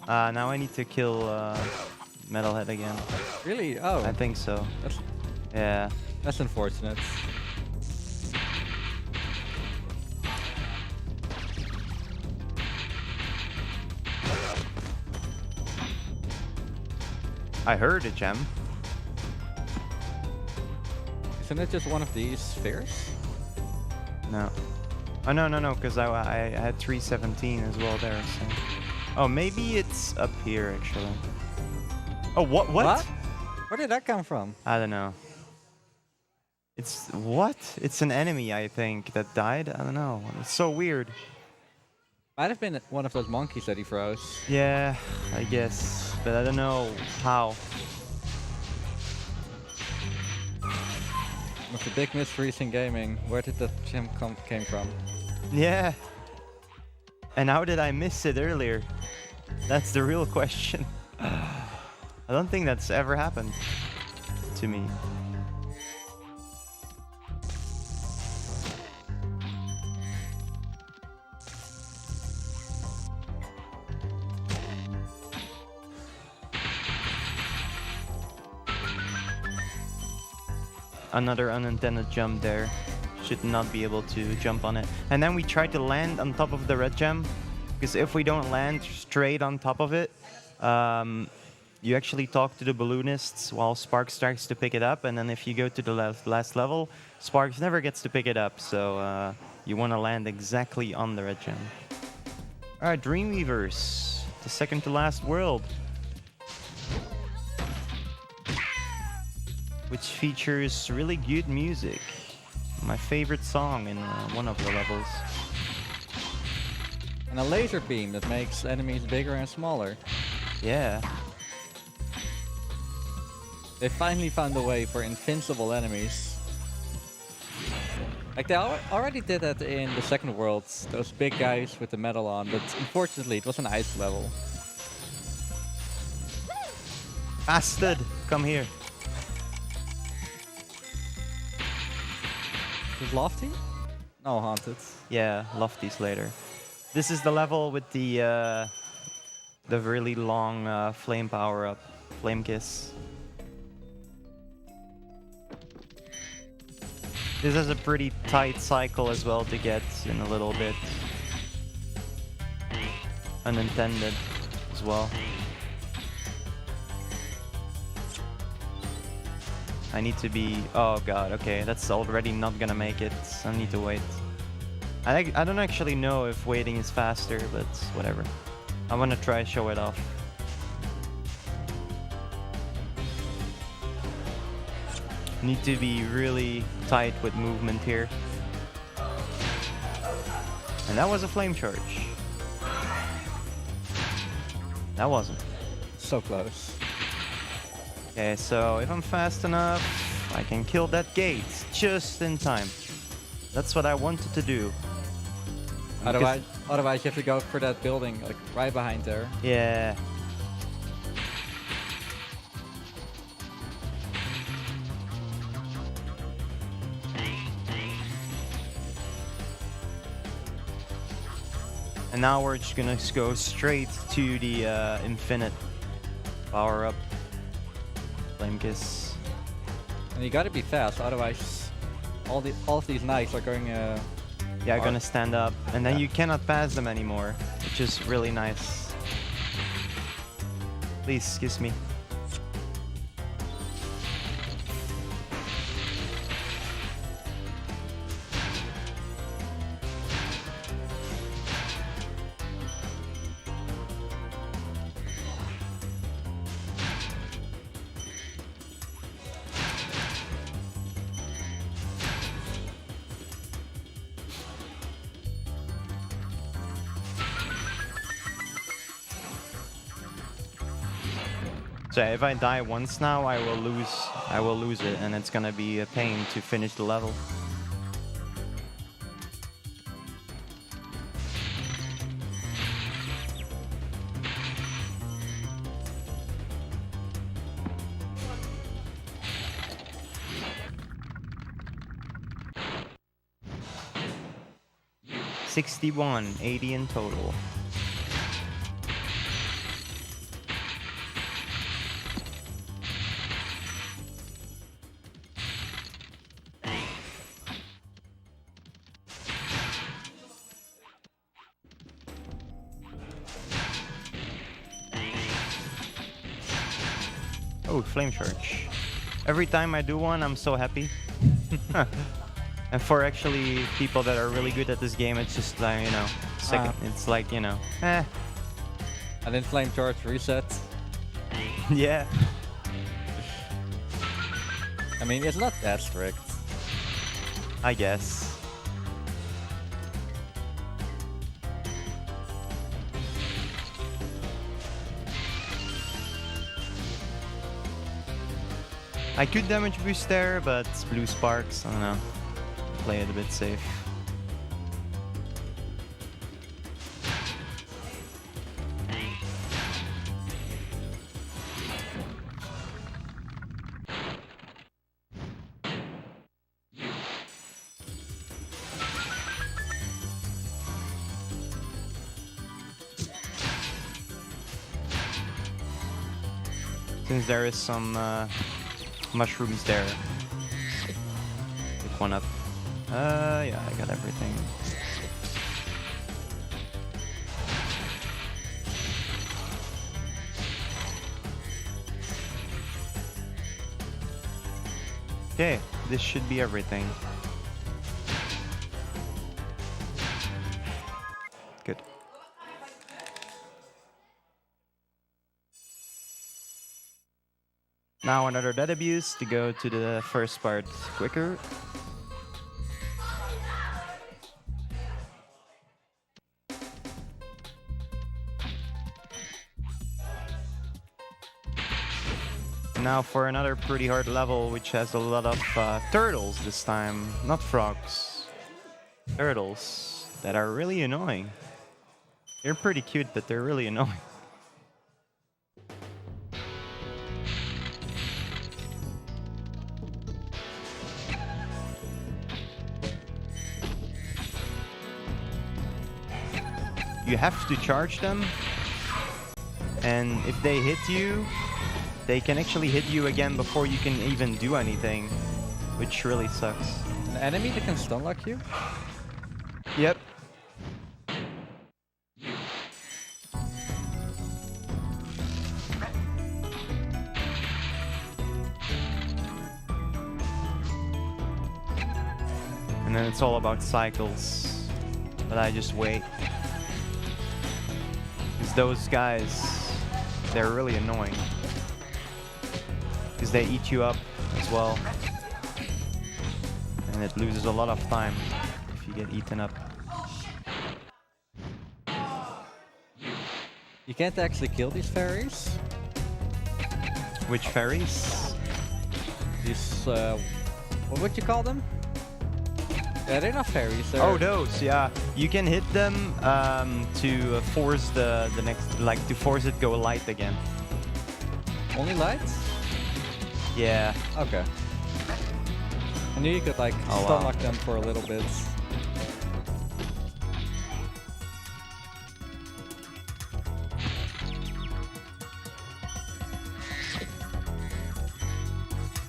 Now I need to kill Metalhead again. Really? Oh, I think so. that's, Yeah. that's unfortunate. I heard a gem. Isn't it just one of these spheres? No. Oh, no, because I had 317 as well there, so... Oh, maybe it's up here, actually. Oh, what? Where did that come from? I don't know. It's... What? It's an enemy, I think, that died? I don't know. It's so weird. Might have been one of those monkeys that he froze. Yeah, I guess. But I don't know how. With the big mysteries in gaming, where did that gem came from? Yeah. And how did I miss it earlier? That's the real question. I don't think that's ever happened to me. Another unintended jump there. Should not be able to jump on it. And then we try to land on top of the red gem. Because if we don't land straight on top of it, you actually talk to the balloonists while Sparks tries to pick it up. And then if you go to the last level, Sparks never gets to pick it up. So you want to land exactly on the red gem. Alright, Dreamweavers. The second to last world. Which features really good music. My favorite song in one of the levels. And a laser beam that makes enemies bigger and smaller. Yeah. They finally found a way for invincible enemies. Like they already did that in the second world, those big guys with the metal on, but unfortunately it was an ice level. Bastard! Come here. Is Lofty? No, Haunted. Yeah, Lofty's later. This is the level with the really long flame power up, Flame Kiss. This has a pretty tight cycle as well to get in a little bit. Unintended as well. I need to be... Oh god, okay, that's already not gonna make it. I need to wait. I don't actually know if waiting is faster, but whatever. I wanna try show it off. Need to be really tight with movement here. And that was a flame charge. That wasn't. So close. Okay, so if I'm fast enough, I can kill that gate just in time. That's what I wanted to do. Otherwise you have to go for that building, like right behind there. Yeah. And now we're just gonna go straight to the infinite power up. Flame Kiss. And you gotta be fast, otherwise all of these knights are going Yeah, gonna stand up. And then you cannot pass them anymore, which is really nice. Please, kiss me. So if I die once now, I will lose it, and it's gonna be a pain to finish the level. $61, 80 in total. Oh, flame charge. Every time I do one, I'm so happy. And for actually people that are really good at this game, it's just like, you know, second. It's like, you know, eh. And then flame charge resets. Yeah. I mean, it's not that strict. I guess. I could damage boost there, but it's blue sparks. I don't know. Play it a bit safe. Since there is some mushrooms there. Pick one up. Yeah, I got everything. Okay, this should be everything. Good. Now another dead abuse to go to the first part quicker. Now for another pretty hard level, which has a lot of turtles this time, not frogs. Turtles that are really annoying. They're pretty cute, but they're really annoying. You have to charge them, and if they hit you, they can actually hit you again before you can even do anything, which really sucks. An enemy that can stun lock you? Yep. And then it's all about cycles, but I just wait. Because those guys, they're really annoying. Because they eat you up as well. And it loses a lot of time if you get eaten up. You can't actually kill these fairies. Which fairies? These, what would you call them? Yeah, they're not fairies. They're Oh, those, yeah. You can hit them to force the next, like to force it go light again. only lights? Yeah. Okay. I knew you could like Oh, stun wow. lock them for a little bit.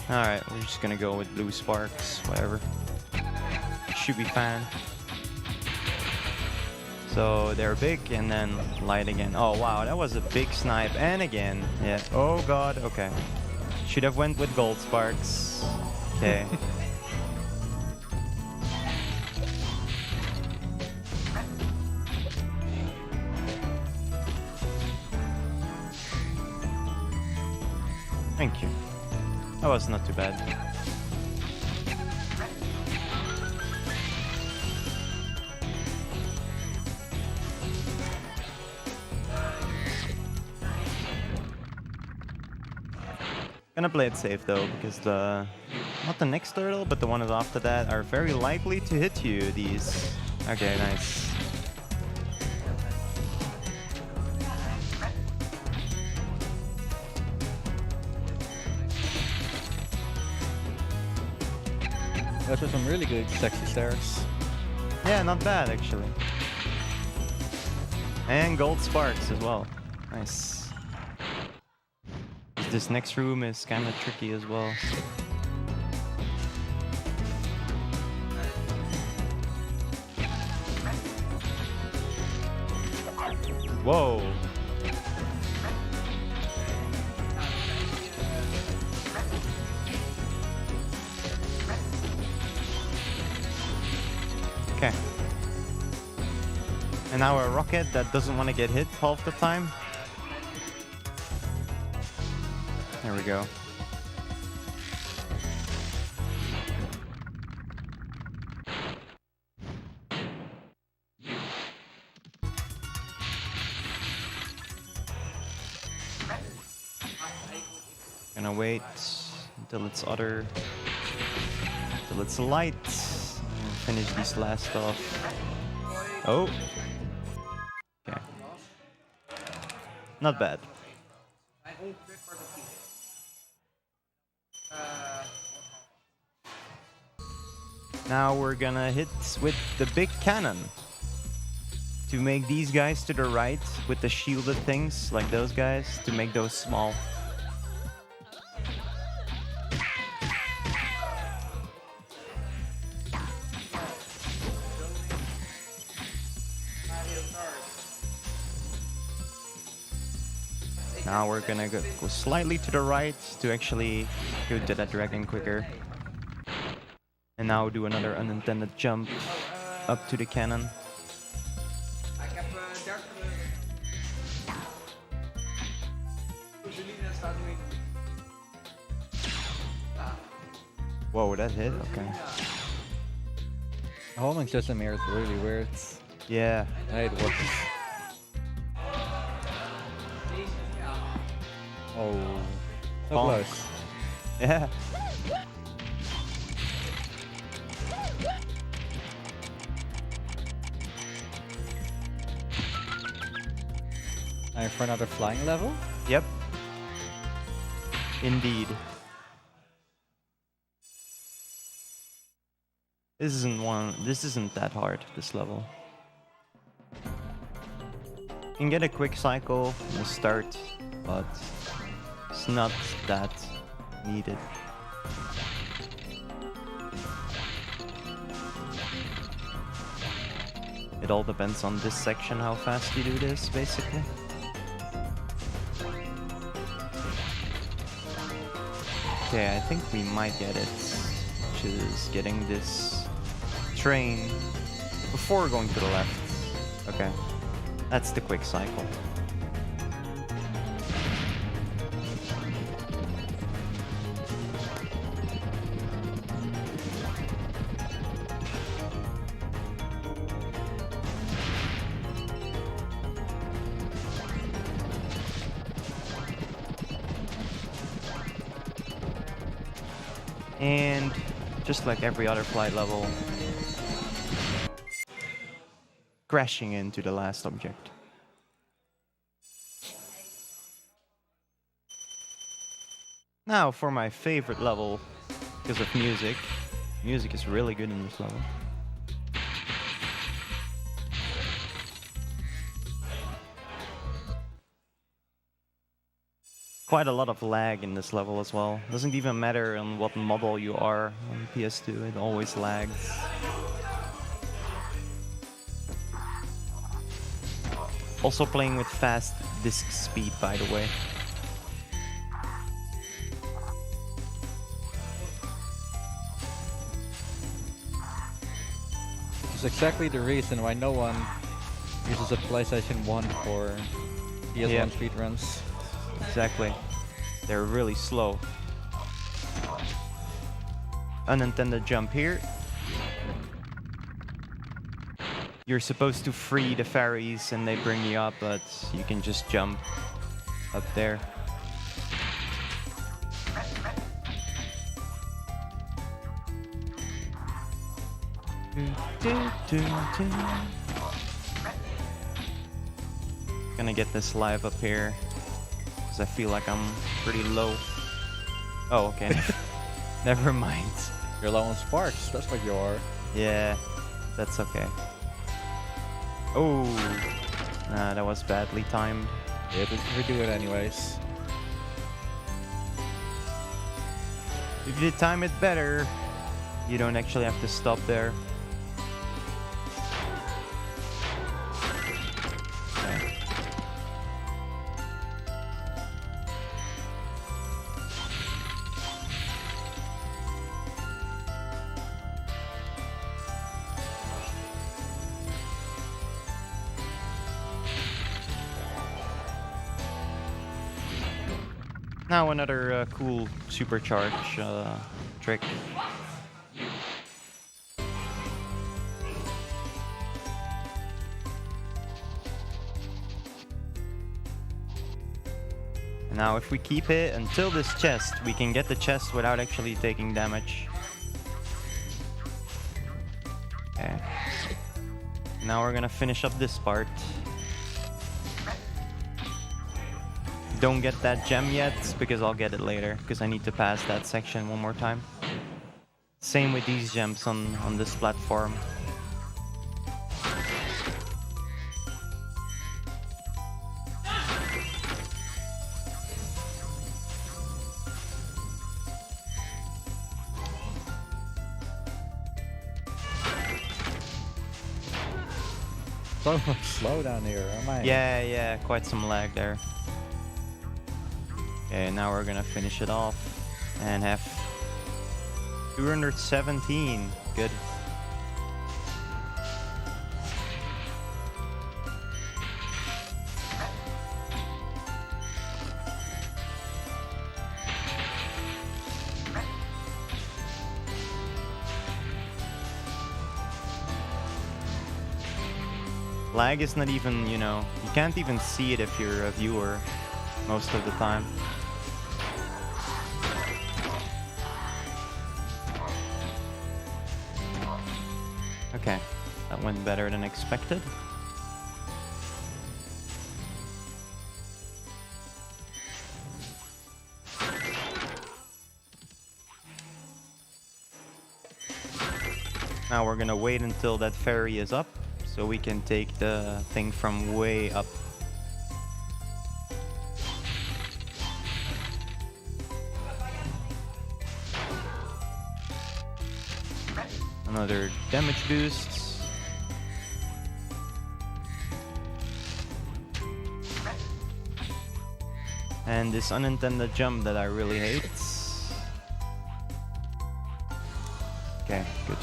Alright, we're just gonna go with blue sparks, whatever. Should be fine. So they're big and then light again. Oh wow, that was a big snipe. And again. Yeah. Oh god, okay. Should have went with gold sparks. Okay. Thank you. That was not too bad. Gonna play it safe though, because not the next turtle, but the one after that are very likely to hit you, these. Okay, nice. Those are some really good sexy stairs. Yeah, not bad actually. And gold sparks as well. Nice. This next room is kind of tricky as well. Whoa. Okay. And now a rocket that doesn't want to get hit half the time. There we go. Gonna wait until it's light. And finish these last off. Oh. Okay. Not bad. Now we're gonna hit with the big cannon to make these guys to the right with the shielded things, like those guys, to make those small. Now we're gonna go slightly to the right to actually go to that dragon quicker. And now do another unintended jump up to the cannon. Whoa, that hit? Okay. The homing system here is really weird. Yeah. It works. Oh, so Bonk. close. Yeah. Time for another flying level? Yep. Indeed. This isn't that hard, this level. You can get a quick cycle in the start, but it's not that needed. It all depends on this section, how fast you do this, basically. Okay, I think we might get it, which is getting this train before going to the left. Okay, that's the quick cycle. And just like every other flight level, crashing into the last object. Now for my favorite level, because of music. Music is really good in this level. Quite a lot of lag in this level as well. Doesn't even matter on what model you are on PS2, it always lags. Also playing with fast disk speed, by the way. Which is exactly the reason why no one uses a PlayStation 1 for PS1 Yeah. speedruns. Exactly. They're really slow. Unintended jump here. You're supposed to free the fairies and they bring you up, but you can just jump up there. Gonna get this live up here because I feel like I'm pretty low. Oh, okay. Never mind. You're low on sparks. That's what you are. Yeah, that's okay. Oh, nah, that was badly timed. Yeah, we do it anyways. If you time it better, you don't actually have to stop there. Okay. Now another cool supercharge trick. And now if we keep it until this chest, we can get the chest without actually taking damage. Okay. Now we're gonna finish up this part. Don't get that gem yet, because I'll get it later, because I need to pass that section one more time. Same with these gems on this platform. So slow down here, am I? Yeah, quite some lag there. Okay, now we're gonna finish it off and have 217. Good. Lag is not even, you know, you can't even see it if you're a viewer most of the time. Okay, that went better than expected. Now we're gonna wait until that ferry is up, so we can take the thing from way up. Another damage boost. And this unintended jump that I really hate. Okay, good.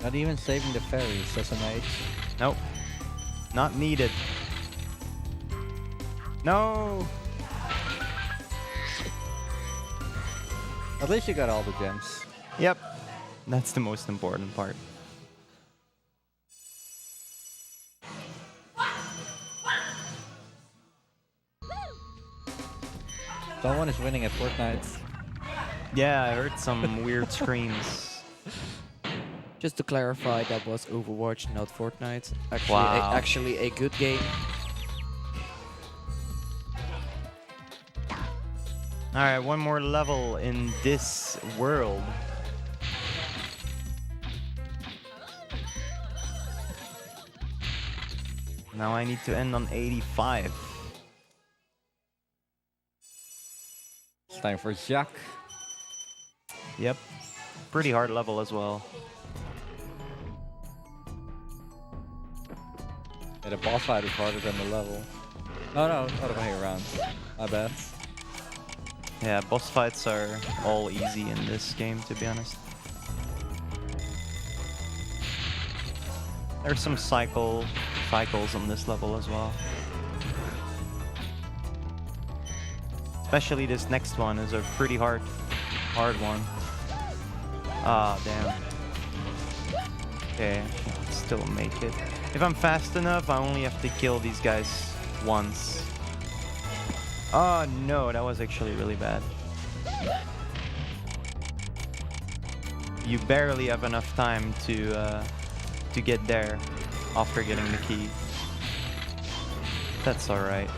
Not even saving the ferries, SMH. Nope. Not needed. No! At least you got all the gems. Yep. That's the most important part. Someone is winning at Fortnite. Yeah, I heard some weird screams. Just to clarify, that was Overwatch, not Fortnite. Actually, Wow. actually a good game. Alright, one more level in this world. Now I need to end on 85. It's time for Jacques. Yep. Pretty hard level as well. Yeah, the boss fight is harder than the level. No, other way around. My bad. Yeah, boss fights are all easy in this game, to be honest. There's some cycles on this level as well. Especially this next one is a pretty hard one. Ah, damn. Okay, I can still make it. If I'm fast enough, I only have to kill these guys once. Oh no, that was actually really bad. You barely have enough time to get there after getting the key. That's all right.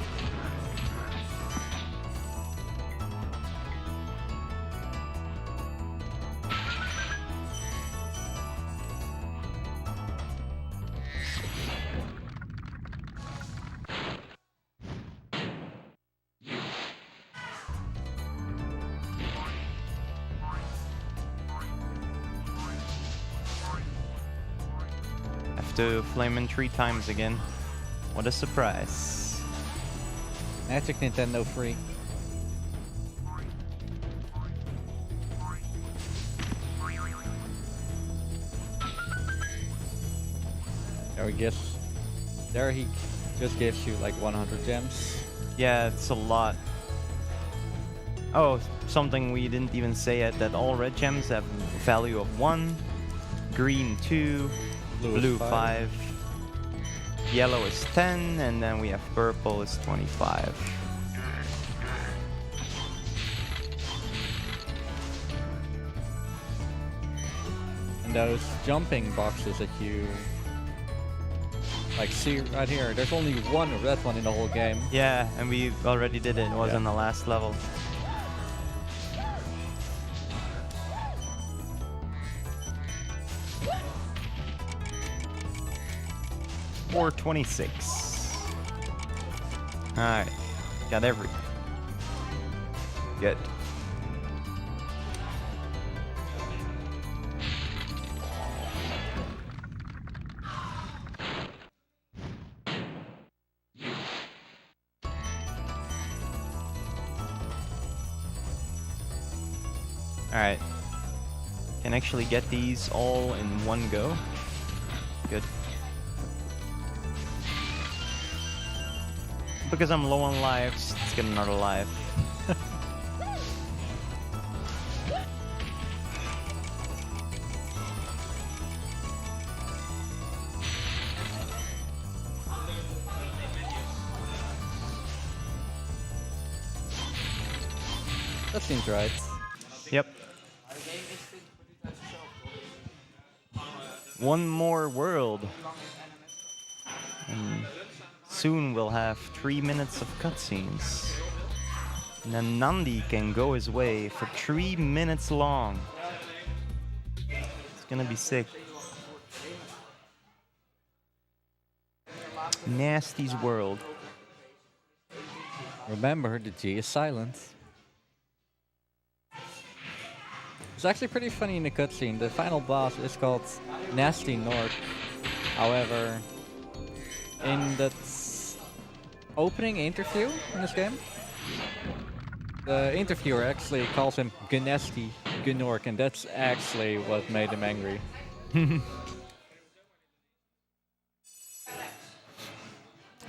To flame in 3 times again. What a surprise. Magic Nintendo free. There he just gives you like 100 gems. Yeah, it's a lot. Oh, something we didn't even say yet, that all red gems have a value of 1, green 2, blue 5, yellow is 10, and then we have purple is 25. And those jumping boxes that you like see right here, there's only one red one in the whole game. Yeah, and we already did it. It was on the last level. 426. Alright. Got everything. Good. Alright. Can actually get these all in one go. Good. Because I'm low on lives, let's get another life. That seems right. Yep. One more world. And soon we'll have 3 minutes of cutscenes. And then Nandi can go his way for 3 minutes long. It's gonna be sick. Nasty's world. Remember, the G is silent. It's actually pretty funny in the cutscene. The final boss is called Nasty Nork. However, in that opening interview in this game, the interviewer actually calls him Gnasty Gnork, and that's actually what made him angry.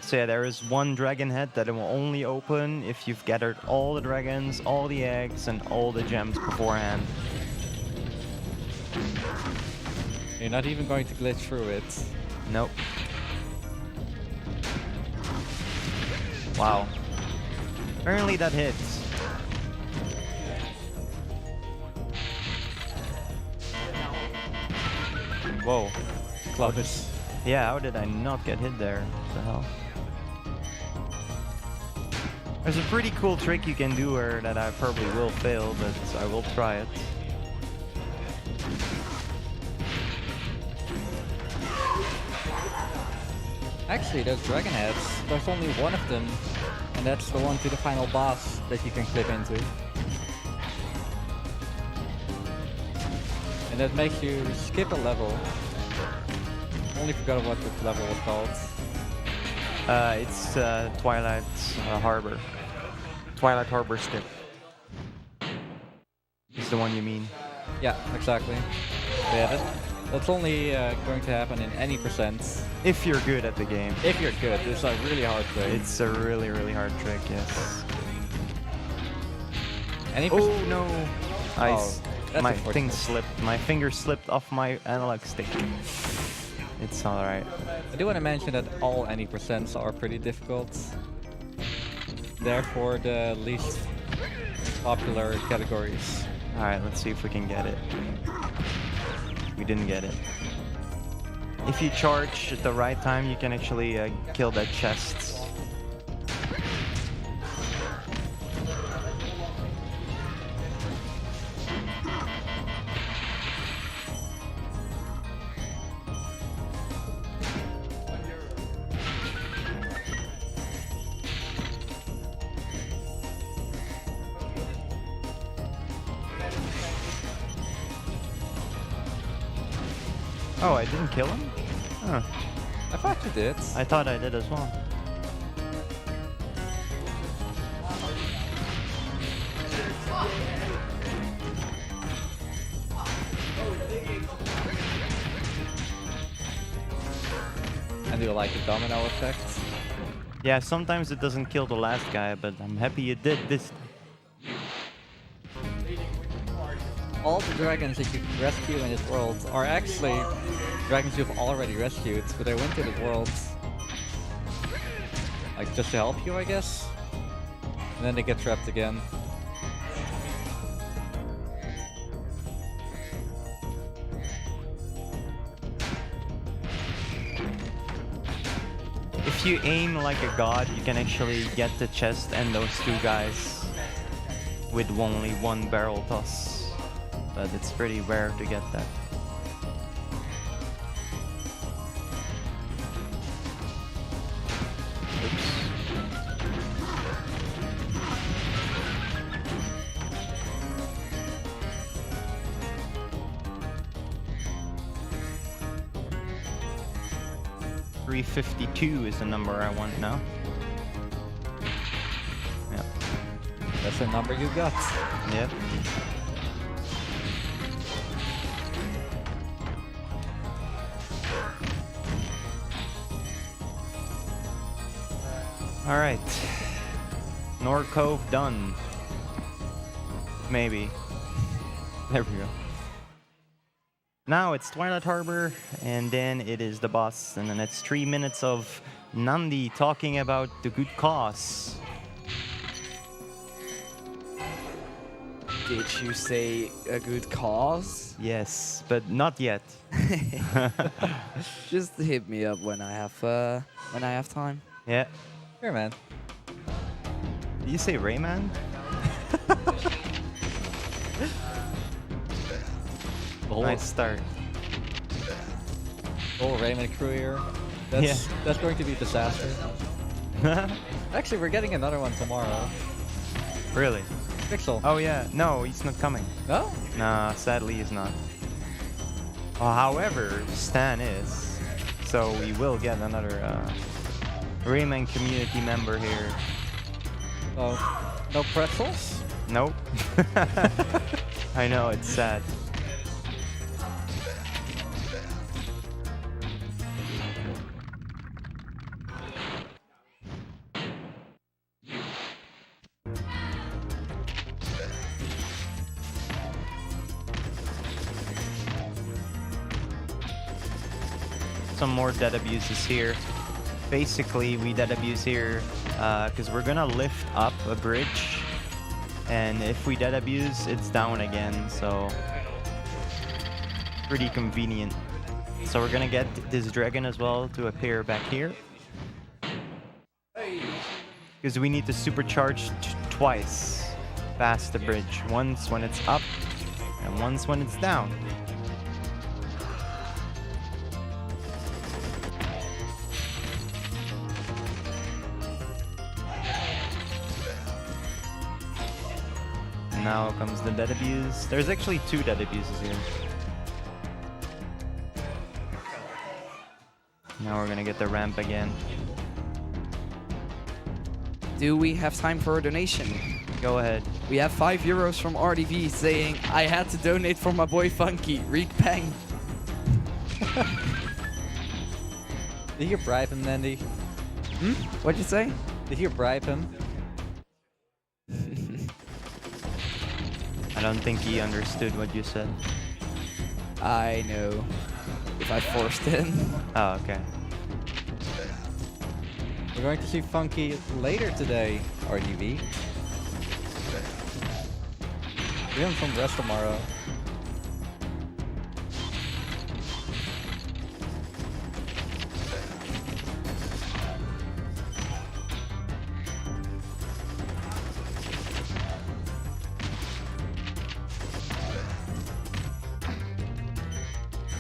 So yeah, there is one dragon head that it will only open if you've gathered all the dragons, all the eggs, and all the gems beforehand. You're not even going to glitch through it. Nope. Wow. Apparently that hits. Whoa. Clovis. Yeah, how did I not get hit there? What the hell? There's a pretty cool trick you can do here that I probably will fail, but I will try it. Actually, those dragon heads, there's only one of them, and that's the one to the final boss that you can clip into. And that makes you skip a level. Only forgot what this level was called. It's Twilight Harbor. Twilight Harbor skip. Is the one you mean? Yeah, exactly. Yeah, that's only going to happen in any percent. If you're good at the game. If you're good, it's a really hard trick. It's a really, really hard trick, yes. Any Oh no! My unfortunate. thing slipped. My finger slipped off my analog stick. It's alright. I do want to mention that all any percents are pretty difficult. therefore the least popular categories. Alright, let's see if we can get it. We didn't get it. If you charge at the right time, you can actually kill that chest. Oh, I didn't kill him? Huh. I thought you did. I thought I did as well. And do you like the domino effect? Yeah, sometimes it doesn't kill the last guy, but I'm happy it did this. All the dragons that you rescue in this world are actually dragons you've already rescued, but they went to the world like just to help you, I guess. And then they get trapped again. If you aim like a god, you can actually get the chest and those two guys with only one barrel toss. But it's pretty rare to get that. Oops. $352 is the number I want now. Yep. That's the number you got. Yep. All right, North Cove done. Maybe. There we go. Now it's Twilight Harbor, and then it is the boss, and then it's 3 minutes of Nandi talking about the good cause. Did you say a good cause? Yes, but not yet. Just hit me up when I have time. Yeah. Here, man. Did you say Rayman? Nice start. Oh, Raymond Cruier. That's going to be a disaster. Actually, we're getting another one tomorrow. Really? Pixel. Oh yeah. No, he's not coming. No? Nah, sadly he's not. However, Stan is. So we will get another Rayman community member here. Oh, no pretzels? Nope. I know, it's sad. Some more dead abuses here. Basically, we dead abuse here because we're gonna lift up a bridge, and if we dead abuse, it's down again, so pretty convenient. So we're gonna get this dragon as well to appear back here, because we need to supercharge twice past the bridge, once when it's up and once when it's down. Now comes the dead abuse. There's actually 2 dead abuses here. Now we're gonna get the ramp again. Do we have time for a donation? Go ahead. We have €5 from RDV saying, I had to donate for my boy Funky. Reek Pang. Did you bribe him, Nandy? What'd you say? Did you bribe him? I don't think he understood what you said. I know. If I forced him. Oh, okay. We're going to see Funky later today, RDV. We're doing some rest tomorrow.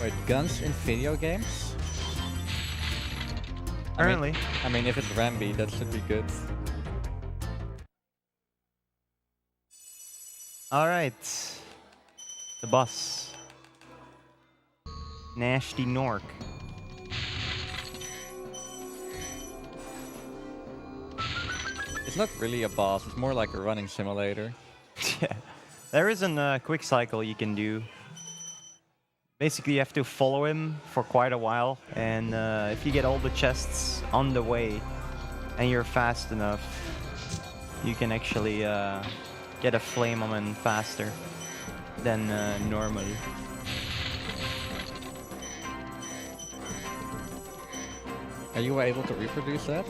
Wait, guns in video games? Apparently. I mean, if it's Ramby, that should be good. All right. The boss. Nasty Nork. It's not really a boss, it's more like a running simulator. Yeah. There is a quick cycle you can do. Basically, you have to follow him for quite a while, and if you get all the chests on the way and you're fast enough, you can actually get a flame on him faster than normally. Are you able to reproduce that?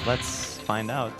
Let's find out.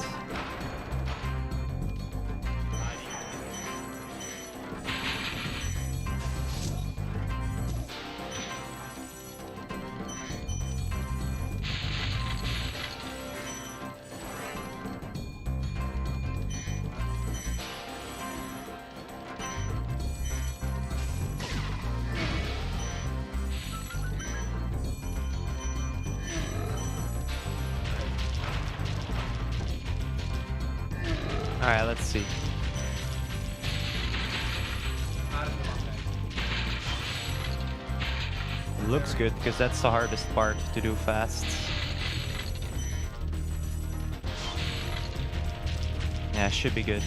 Alright, let's see. Looks good, because that's the hardest part to do fast. Yeah, should be good.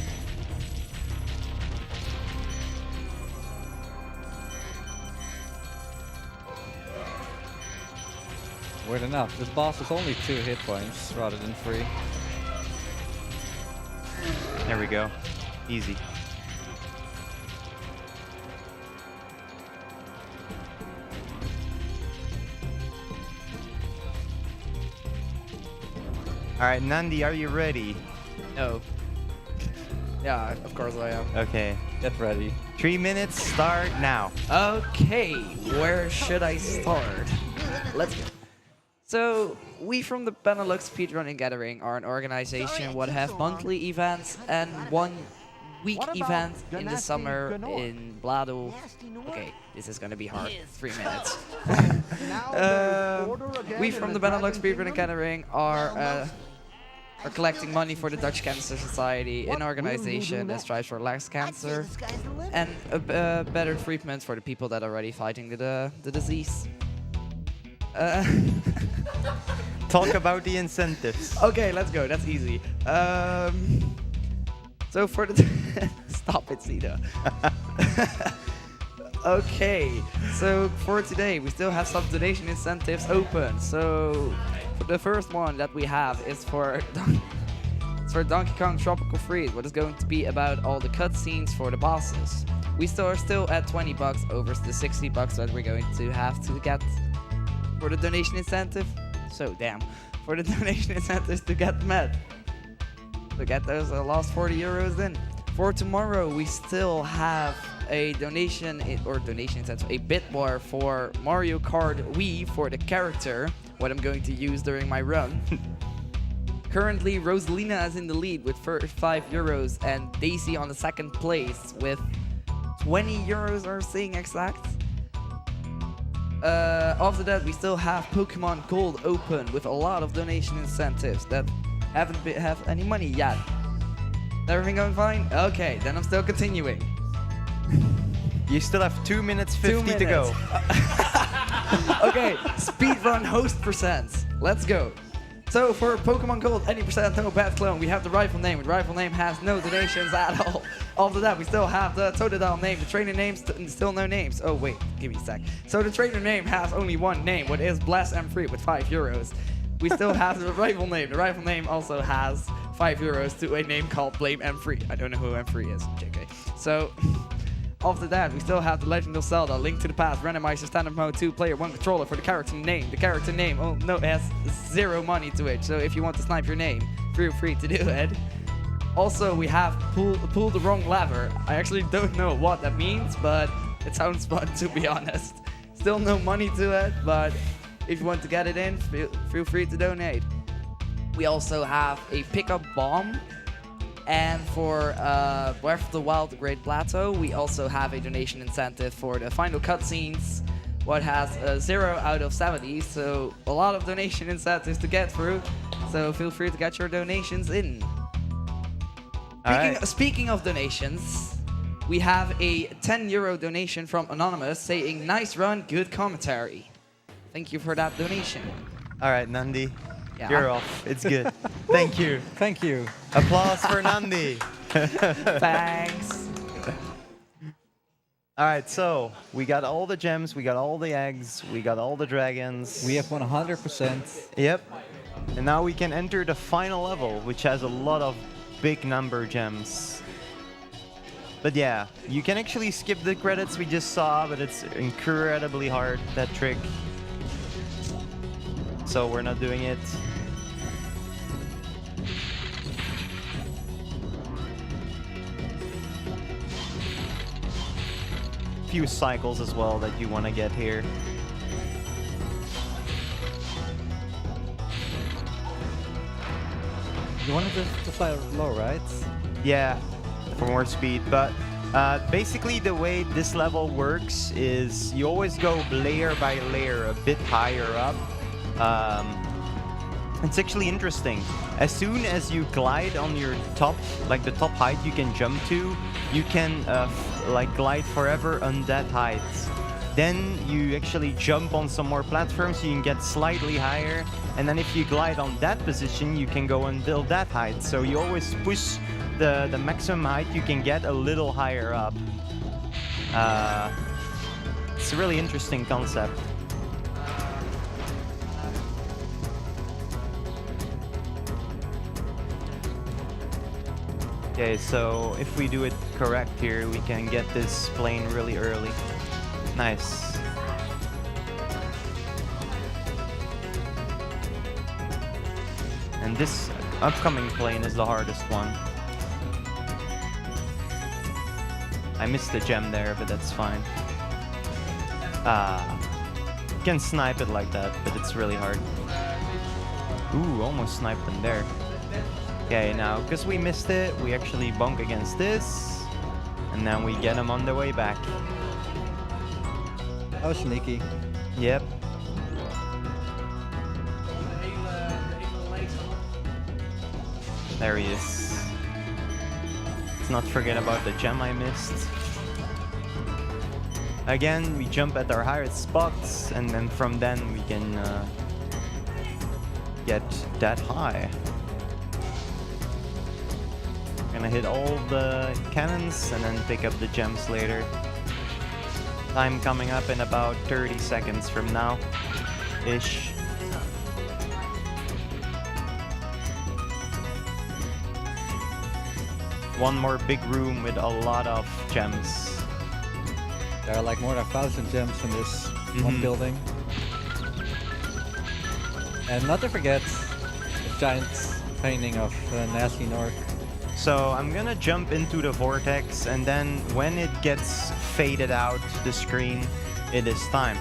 Weird enough, this boss is only 2 hit points rather than 3. There we go. Easy. Alright, Nandi, are you ready? No. Yeah, of course I am. Okay. Get ready. 3 minutes, start now. Okay, where should I start? Let's go. So, we from the Benelux Speedrunning Gathering are an organization what have monthly events and 1 week event in the summer in Bladel. Okay, this is gonna be hard. 3 minutes. We from the Benelux Speedrunning Gathering are collecting money for the Dutch Cancer Society, an organization that strives for less cancer and a better treatment for the people that are already fighting the disease. Talk about the incentives. Okay, let's go. That's easy. So for the stop it, Sita. Okay, so for today we still have some donation incentives open. So the first one that we have is for Donkey Kong Tropical Freeze, what is going to be about all the cutscenes for the bosses. We are still at $20 over the $60 that we're going to have to get for the donation incentive. So damn, for the donation incentives to get met. To get those last 40 euros in. For tomorrow, we still have a donation incentive, a bit bar for Mario Kart Wii for the character, what I'm going to use during my run. Currently, Rosalina is in the lead with 5 euros and Daisy on the second place with 20 euros, or saying exact. After that, we still have Pokemon Gold open with a lot of donation incentives that haven't have any money yet. Everything going fine? Okay, then I'm still continuing. You still have 2 minutes 50 to go. Okay, speedrun host percents. Let's go. So for Pokemon Gold, any percent, no bad clone. We have the rifle name. The rifle name has no donations at all. After that, we still have the Totodile name. The trainer names, still no names. Oh wait, give me a sec. So the trainer name has only one name, what is Blast M3 with 5 euros. We still have the rifle name. The rifle name also has 5 euros to a name called Blame M3. I don't know who M3 is. JK. So After that, we still have The Legend of Zelda: Link to the Past Randomizer Standard Mode 2 player 1 controller for the character name. The character name, oh no, it has 0 money to it, so if you want to snipe your name, feel free to do it. Also, we have pull the wrong lever. I actually don't know what that means, but it sounds fun, to be honest. Still no money to it, but if you want to get it in, feel free to donate. We also have a pickup bomb. And for Breath of the Wild: The Great Plateau, we also have a donation incentive for the final cutscenes, what has a 0 out of 70, so a lot of donation incentives to get through, so feel free to get your donations in. Speaking of donations, we have a €10 donation from Anonymous saying, "Nice run, good commentary." Thank you for that donation. All right, Nandi, Yeah. you're off. It's good. Thank you. Thank you. Applause for Nandi. Thanks. All right, so we got all the gems, we got all the eggs, we got all the dragons. We have 100%. Yep. And now we can enter the final level, which has a lot of big number gems. But yeah, you can actually skip the credits we just saw, but it's incredibly hard, that trick. So we're not doing it. Few cycles as well that you want to get here. You wanted to fly low, right? Yeah, for more speed, but basically the way this level works is you always go layer by layer a bit higher up. It's actually interesting. As soon as you glide on your top, like the top height you can jump to, you can like glide forever on that height. Then you actually jump on some more platforms, you can get slightly higher, and then if you glide on that position, you can go until that height. So you always push the maximum height you can get a little higher up. It's a really interesting concept. Okay, so if we do it correct here, we can get this plane really early. Nice. And this upcoming plane is the hardest one. I missed the gem there, but that's fine. You can snipe it like that, but it's really hard. Ooh, almost sniped them there. Okay, now, because we missed it, we actually bunk against this, and then we get them on the way back. That was sneaky. Yep. There he is. Let's not forget about the gem I missed. Again, we jump at our highest spots, and then from then we can get that high. Gonna hit all the cannons and then pick up the gems later. Time coming up in about 30 seconds from now ish. One more big room with a lot of gems. There are like more than 1,000 gems in this one building. And not to forget the giant painting of Nasty Nork. So I'm gonna jump into the vortex, and then when it gets faded out the screen, it is time.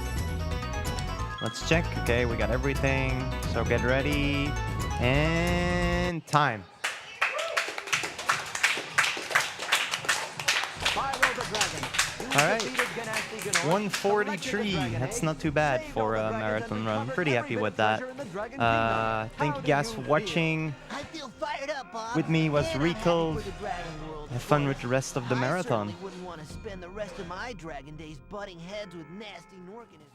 Let's check. Okay, we got everything. So get ready, and time. All right, 143. That's not too bad for a marathon run. I'm pretty happy with that. Thank you guys for watching. With me was Rico. Have fun with the rest of the marathon. Wouldn't want to spend the rest of my dragon days butting heads with Nasty Nork and his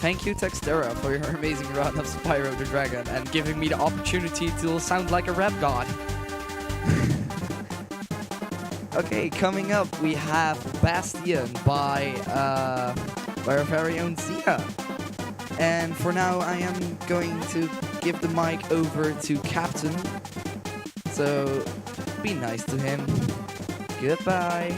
thank you, Textera, for your amazing run of Spyro the Dragon and giving me the opportunity to sound like a rap god. Okay, coming up we have Bastion by our very own Zia. And for now I am going to give the mic over to Captain. So be nice to him. Goodbye.